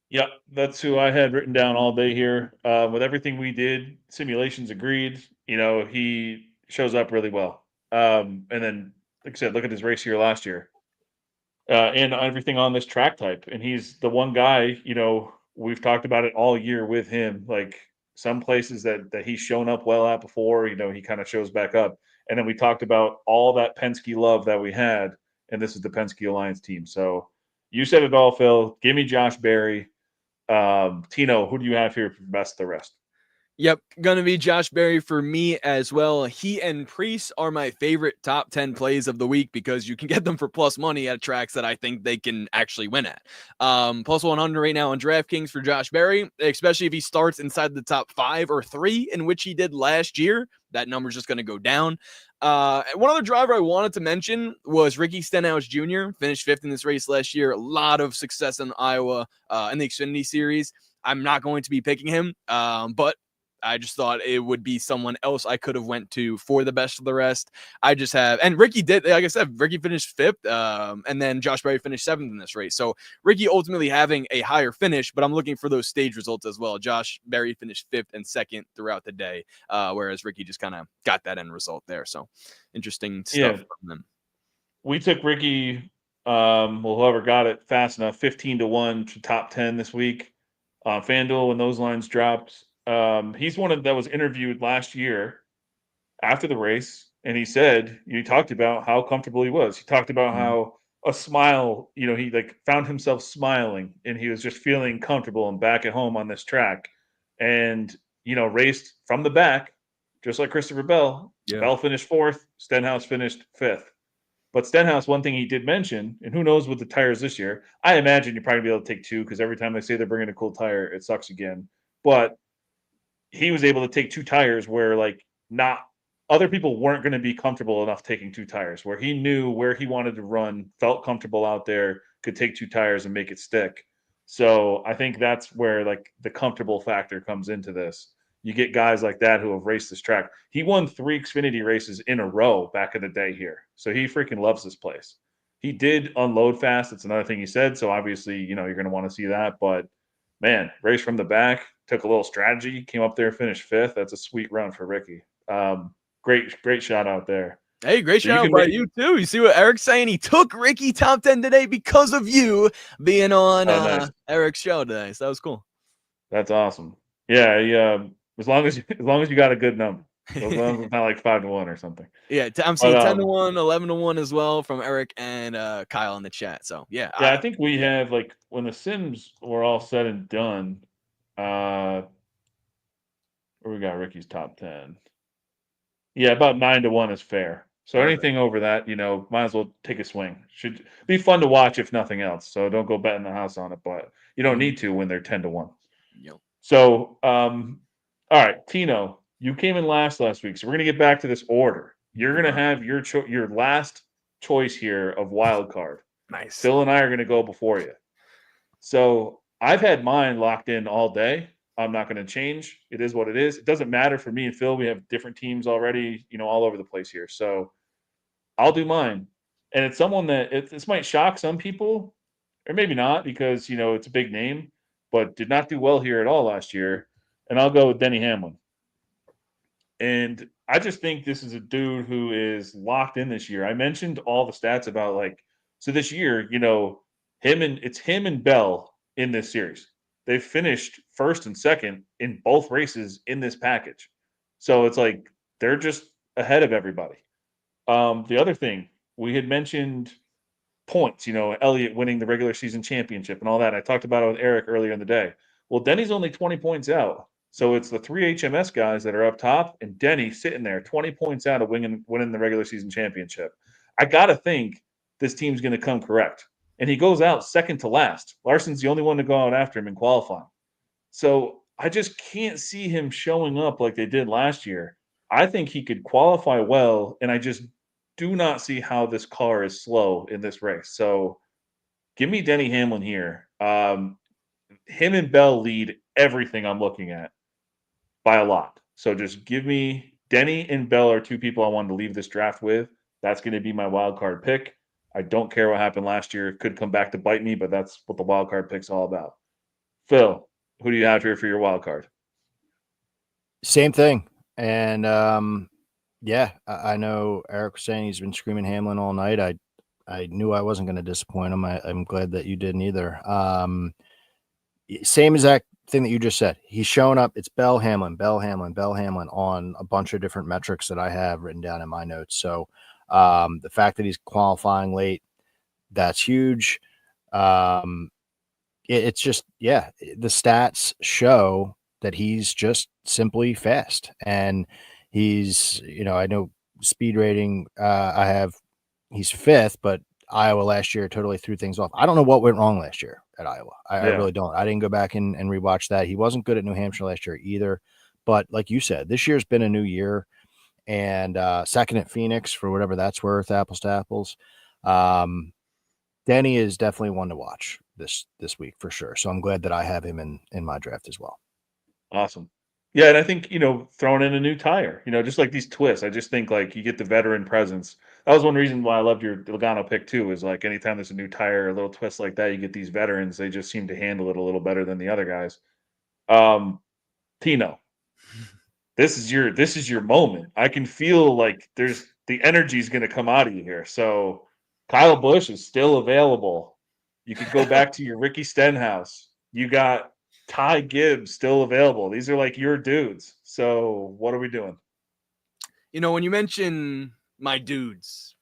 Yep, that's who I had written down all day here. With everything we did, simulations agreed. He shows up really well. And then, like I said, look at his race here last year, and everything on this track type. And he's the one guy. We've talked about it all year with him. Like some places that he's shown up well at before. He kind of shows back up. And then we talked about all that Penske love that we had, and this is the Penske Alliance team. So you said it all, Phil. Give me Josh Berry. Tino, who do you have here for best of the rest?
Yep, gonna be Josh Berry for me as well. He and Priest are my favorite top 10 plays of the week because you can get them for plus money at tracks that I think they can actually win at. Plus 100 right now on DraftKings for Josh Berry, especially if he starts inside the top 5 or 3, in which he did last year. That number's just going to go down. One other driver I wanted to mention was Ricky Stenhouse Jr. Finished 5th in this race last year. A lot of success in Iowa in the Xfinity Series. I'm not going to be picking him, but I just thought it would be someone else I could have went to for the best of the rest. I just have, and Ricky did, like I said, Ricky finished 5th, and then Josh Berry finished 7th in this race. So Ricky ultimately having a higher finish, but I'm looking for those stage results as well. Josh Berry finished 5th and 2nd throughout the day, whereas Ricky just kind of got that end result there. So interesting stuff from them.
We took Ricky, whoever got it fast enough, 15-1 to top 10 this week. FanDuel, when those lines dropped. He's one that was interviewed last year after the race, and he talked about how comfortable he was. He talked about how a smile, he found himself smiling, and he was just feeling comfortable and back at home on this track, and raced from the back, just like Christopher Bell.
Yeah.
Bell finished 4th, Stenhouse finished 5th. But Stenhouse, one thing he did mention, and who knows with the tires this year, I imagine you'll probably be able to take 2 because every time they say they're bringing a cool tire, it sucks again. But he was able to take 2 tires where not other people weren't going to be comfortable enough taking 2 tires, where he knew where he wanted to run, felt comfortable out there, could take 2 tires and make it stick. So I think that's where the comfortable factor comes into this. You get guys like that who have raced this track. He won 3 Xfinity races in a row back in the day here. So he freaking loves this place. He did unload fast. That's another thing he said. So obviously, you're going to want to see that. But man, race from the back, took a little strategy, came up there, finished 5th. That's a sweet run for Ricky. Great shout out there.
Hey, great shout out by you too. You see what Eric's saying? He took Ricky top 10 today because of you being on nice. Eric's show today. So that was cool.
That's awesome. Yeah, as long as you got a good number. So as long as it's not 5-1 or something.
Yeah, I'm seeing 10-1, 11-1 as well from Eric and Kyle in the chat. So yeah.
Yeah, I think we have when the Sims were all said and done, where we got Ricky's top 10. Yeah, about 9-1 is fair. So anything over that, might as well take a swing. Should be fun to watch if nothing else. So don't go betting the house on it, but you don't need to when they're 10-1.
Yep.
So, all right, Tino, you came in last week, so we're gonna get back to this order. You're gonna have your last choice here of wild card.
Nice.
Phil and I are gonna go before you. So I've had mine locked in all day. I'm not going to change. It is what it is. It doesn't matter for me and Phil. We have different teams already, all over the place here. So I'll do mine. And it's someone that this might shock some people, or maybe not, because it's a big name, but did not do well here at all last year. And I'll go with Denny Hamlin. And I just think this is a dude who is locked in this year. I mentioned all the stats about so this year, it's him and Bell in this series. They've finished 1st and 2nd in both races in this package. So it's they're just ahead of everybody. The other thing, we had mentioned points, Elliott winning the regular season championship and all that. I talked about it with Eric earlier in the day. Well, Denny's only 20 points out. So it's the 3 HMS guys that are up top, and Denny sitting there 20 points out of winning the regular season championship. I got to think this team's going to come correct. And he goes out 2nd to last. Larson's the only one to go out after him in qualifying. So I just can't see him showing up like they did last year. I think he could qualify well, and I just do not see how this car is slow in this race. So give me Denny Hamlin here. Him and Bell lead everything I'm looking at by a lot. So just give me Denny and Bell are two people I wanted to leave this draft with. That's going to be my wild card pick. I don't care what happened last year. It could come back to bite me, but that's what the wild card pick's all about. Phil, who do you have here for your wild card?
Same thing. And yeah, I know Eric was saying he's been screaming Hamlin all night. I knew I wasn't going to disappoint him. I'm glad that you didn't either. Same exact thing that you just said. He's showing up. It's Bell Hamlin, Bell Hamlin, Bell Hamlin on a bunch of different metrics that I have written down in my notes. So the fact that he's qualifying late, that's huge. It's just, yeah, the stats show that he's just simply fast. And he's, I know speed rating, he's fifth, but Iowa last year totally threw things off. I don't know what went wrong last year at Iowa. I really don't. I didn't go back and rewatch that. He wasn't good at New Hampshire last year either. But like you said, this year's been a new year, and second at Phoenix for whatever that's worth, apples to apples. Denny is definitely one to watch this week for sure. So I'm glad that I have him in my draft as well.
Awesome. Yeah, and I think, throwing in a new tire, just like these twists, I just think like you get the veteran presence. That was one reason why I loved your Logano pick too, is like anytime there's a new tire, a little twist like that, you get these veterans, they just seem to handle it a little better than the other guys. Tino, this is your moment. I can feel like there's the energy is going to come out of you here. So Kyle Busch is still available. You could go back to your Ricky Stenhouse. You got Ty Gibbs still available. These are like your dudes. So what are we doing?
When you mention my dudes,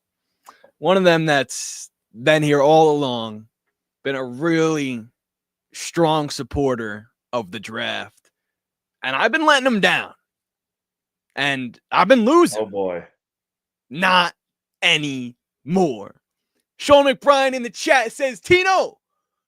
one of them that's been here all along, been a really strong supporter of the draft, and I've been letting him down. And I've been losing.
Oh, boy.
Not anymore. Sean McBride in the chat says, Tino,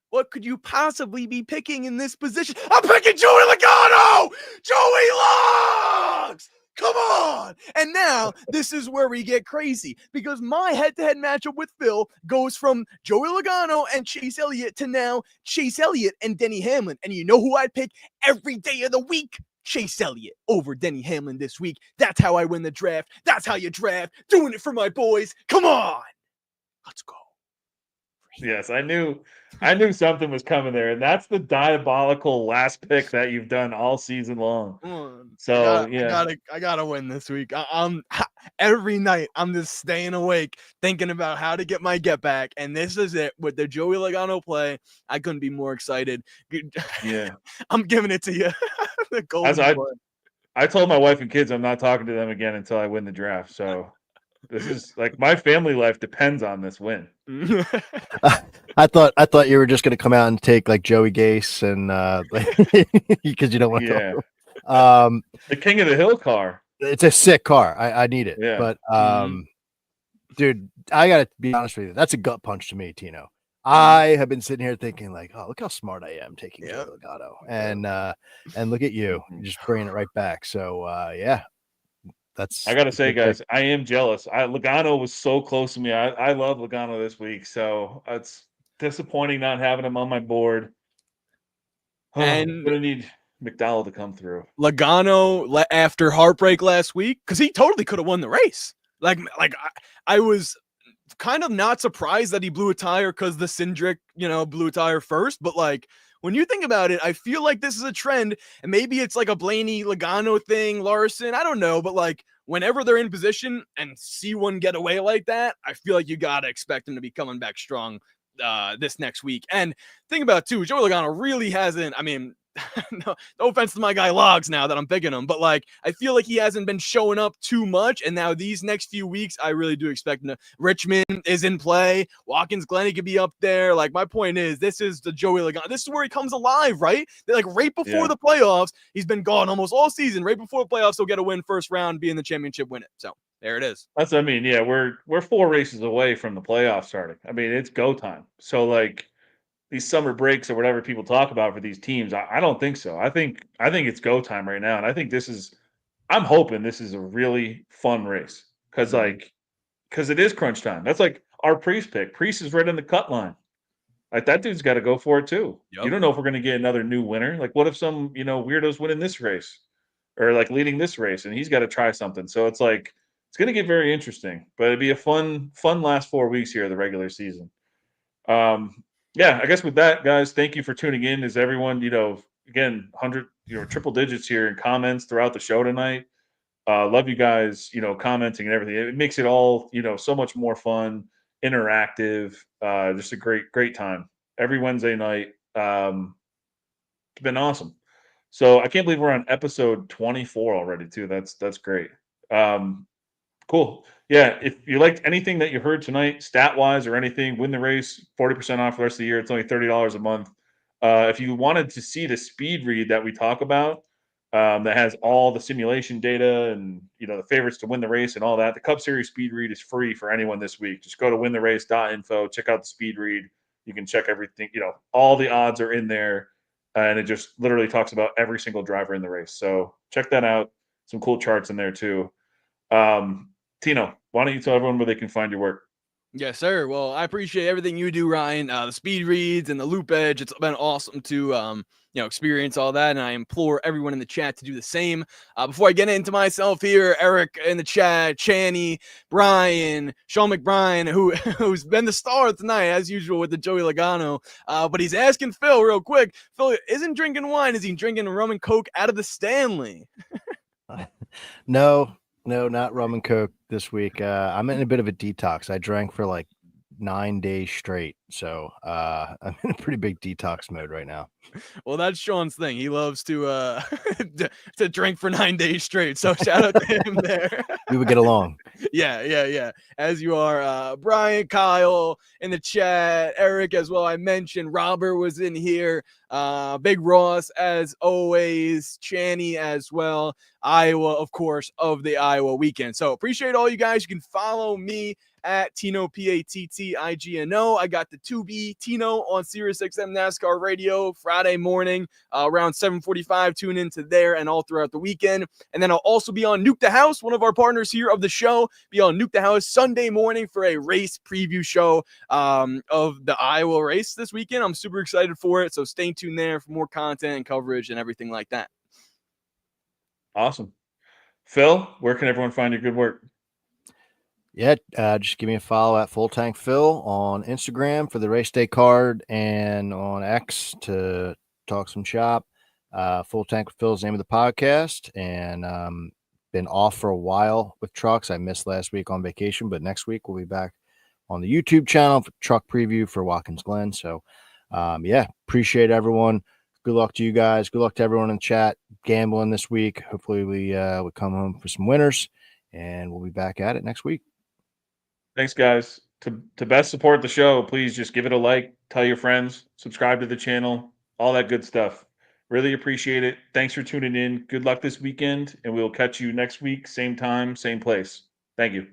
what could you possibly be picking in this position? I'm picking Joey Logano! Joey Logs! Come on! And now, this is where we get crazy, because my head-to-head matchup with Phil goes from Joey Logano and Chase Elliott to now Chase Elliott and Denny Hamlin. And you know who I'd pick every day of the week? Chase Elliott over Denny Hamlin this week. That's how I win the draft. That's how you draft. Doing it for my boys. Come on. Let's go.
Yes, I knew something was coming there, and that's the diabolical last pick that you've done all season long. So
I gotta win this week. I'm every night I'm just staying awake thinking about how to get my get back, and this is it with the Joey Logano play. I couldn't be more excited.
Yeah,
I'm giving it to you. The golden boy.
I told my wife and kids I'm not talking to them again until I win the draft. So this is like my family life depends on this win.
I thought you were just going to come out and take like Joey Gase and because you don't want to.
The King of the Hill car.
It's a sick car. I need it.
Yeah.
But dude, I got to be honest with you. That's a gut punch to me, Tino. I have been sitting here thinking like, oh, look how smart I am taking Joey Logano, and look at you, just bringing it right back. So yeah.
I gotta say, guys, I am jealous. Logano was so close to me. I love Logano this week, so it's disappointing not having him on my board. And I'm gonna need McDowell to come through.
Logano after heartbreak last week, because he totally could have won the race. Like I was kind of not surprised that he blew a tire because the Cindric, blew a tire first, but like, when you think about it, I feel like this is a trend, and maybe it's like a Blaney Logano thing, Larson, I don't know, but like whenever they're in position and see one get away like that, I feel like you gotta expect him to be coming back strong this next week. And think about it too, Joey Logano really hasn't, no offense to my guy Logs now that I'm picking him, but like I feel like he hasn't been showing up too much, and now these next few weeks I really do expect him to. Richmond is in play, Watkins Glen could be up there. Like my point is, this is the Joey Logano, this is where he comes alive, right? Like right before the playoffs, he's been gone almost all season. Right before the playoffs, he'll get a win first round, be in the championship, win it. So there it is.
We're 4 races away from the playoffs starting. It's go time. So like these summer breaks or whatever people talk about for these teams, I don't think so. I think it's go time right now, and I think I'm hoping this is a really fun race because like because it is crunch time. That's like our Priest pick. Priest is right in the cut line. Like that dude's got to go for it too. You
Yep.
don't know if we're going to get another new winner. Like, what if some weirdos winning this race, or like leading this race, and he's got to try something. So it's like it's going to get very interesting. But it'd be a fun last 4 weeks here of the regular season. Yeah, I guess with that, guys, thank you for tuning in. Is everyone, again, 100, triple digits here in comments throughout the show tonight. Love you guys, commenting and everything. It makes it all, so much more fun, interactive. Just a great time every Wednesday night. It's been awesome. So I can't believe we're on episode 24 already, too. That's great. Cool. Yeah, if you liked anything that you heard tonight, stat wise or anything, win the race, 40% off the rest of the year. It's only $30 a month. If you wanted to see the speed read that we talk about, that has all the simulation data and the favorites to win the race and all that, the Cup Series speed read is free for anyone this week. Just go to wintherace.info, check out the speed read. You can check everything. All the odds are in there, and it just literally talks about every single driver in the race. So check that out. Some cool charts in there too. Tino, why don't you tell everyone where they can find your work?
Yes, sir. Well, I appreciate everything you do, Ryan. The speed reads and the loop edge. It's been awesome to experience all that, and I implore everyone in the chat to do the same. Before I get into myself here, Eric in the chat, Channy, Brian, Sean McBrien, who's been the star tonight as usual with the Joey Logano. But he's asking Phil real quick. Phil isn't drinking wine. Is he drinking rum and coke out of the Stanley?
No, not rum and coke this week. I'm in a bit of a detox. I drank for like 9 days straight, so I'm in a pretty big detox mode right now.
Well, that's Sean's thing. He loves to to drink for 9 days straight. So shout out to him there.
We would get along.
Yeah. As you are, Brian, Kyle in the chat, Eric as well. I mentioned Robert was in here. Big Ross as always, Channy as well. Iowa, of course, of the Iowa weekend. So appreciate all you guys. You can follow me at Tino PATTIGNO. I got the 2B Tino on SiriusXM NASCAR Radio Friday morning around 7:45. Tune into there and all throughout the weekend. And then I'll also be on Nuke the House, one of our partners here of the show. Be on Nuke the House Sunday morning for a race preview show of the Iowa race this weekend. I'm super excited for it. So stay tuned there for more content and coverage and everything like that.
Awesome. Phil, where can everyone find your good work?
Yeah, just give me a follow at Full Tank Phil on Instagram for the race day card and on X to talk some shop. Full Tank Phil is the name of the podcast, and been off for a while with trucks. I missed last week on vacation, but next week we'll be back on the YouTube channel for truck preview for Watkins Glen. So, appreciate everyone. Good luck to you guys. Good luck to everyone in the chat gambling this week. Hopefully we come home for some winners, and we'll be back at it next week.
Thanks, guys. To best support the show, please just give it a like, tell your friends, subscribe to the channel, all that good stuff. Really appreciate it. Thanks for tuning in. Good luck this weekend, and we'll catch you next week, same time, same place. Thank you.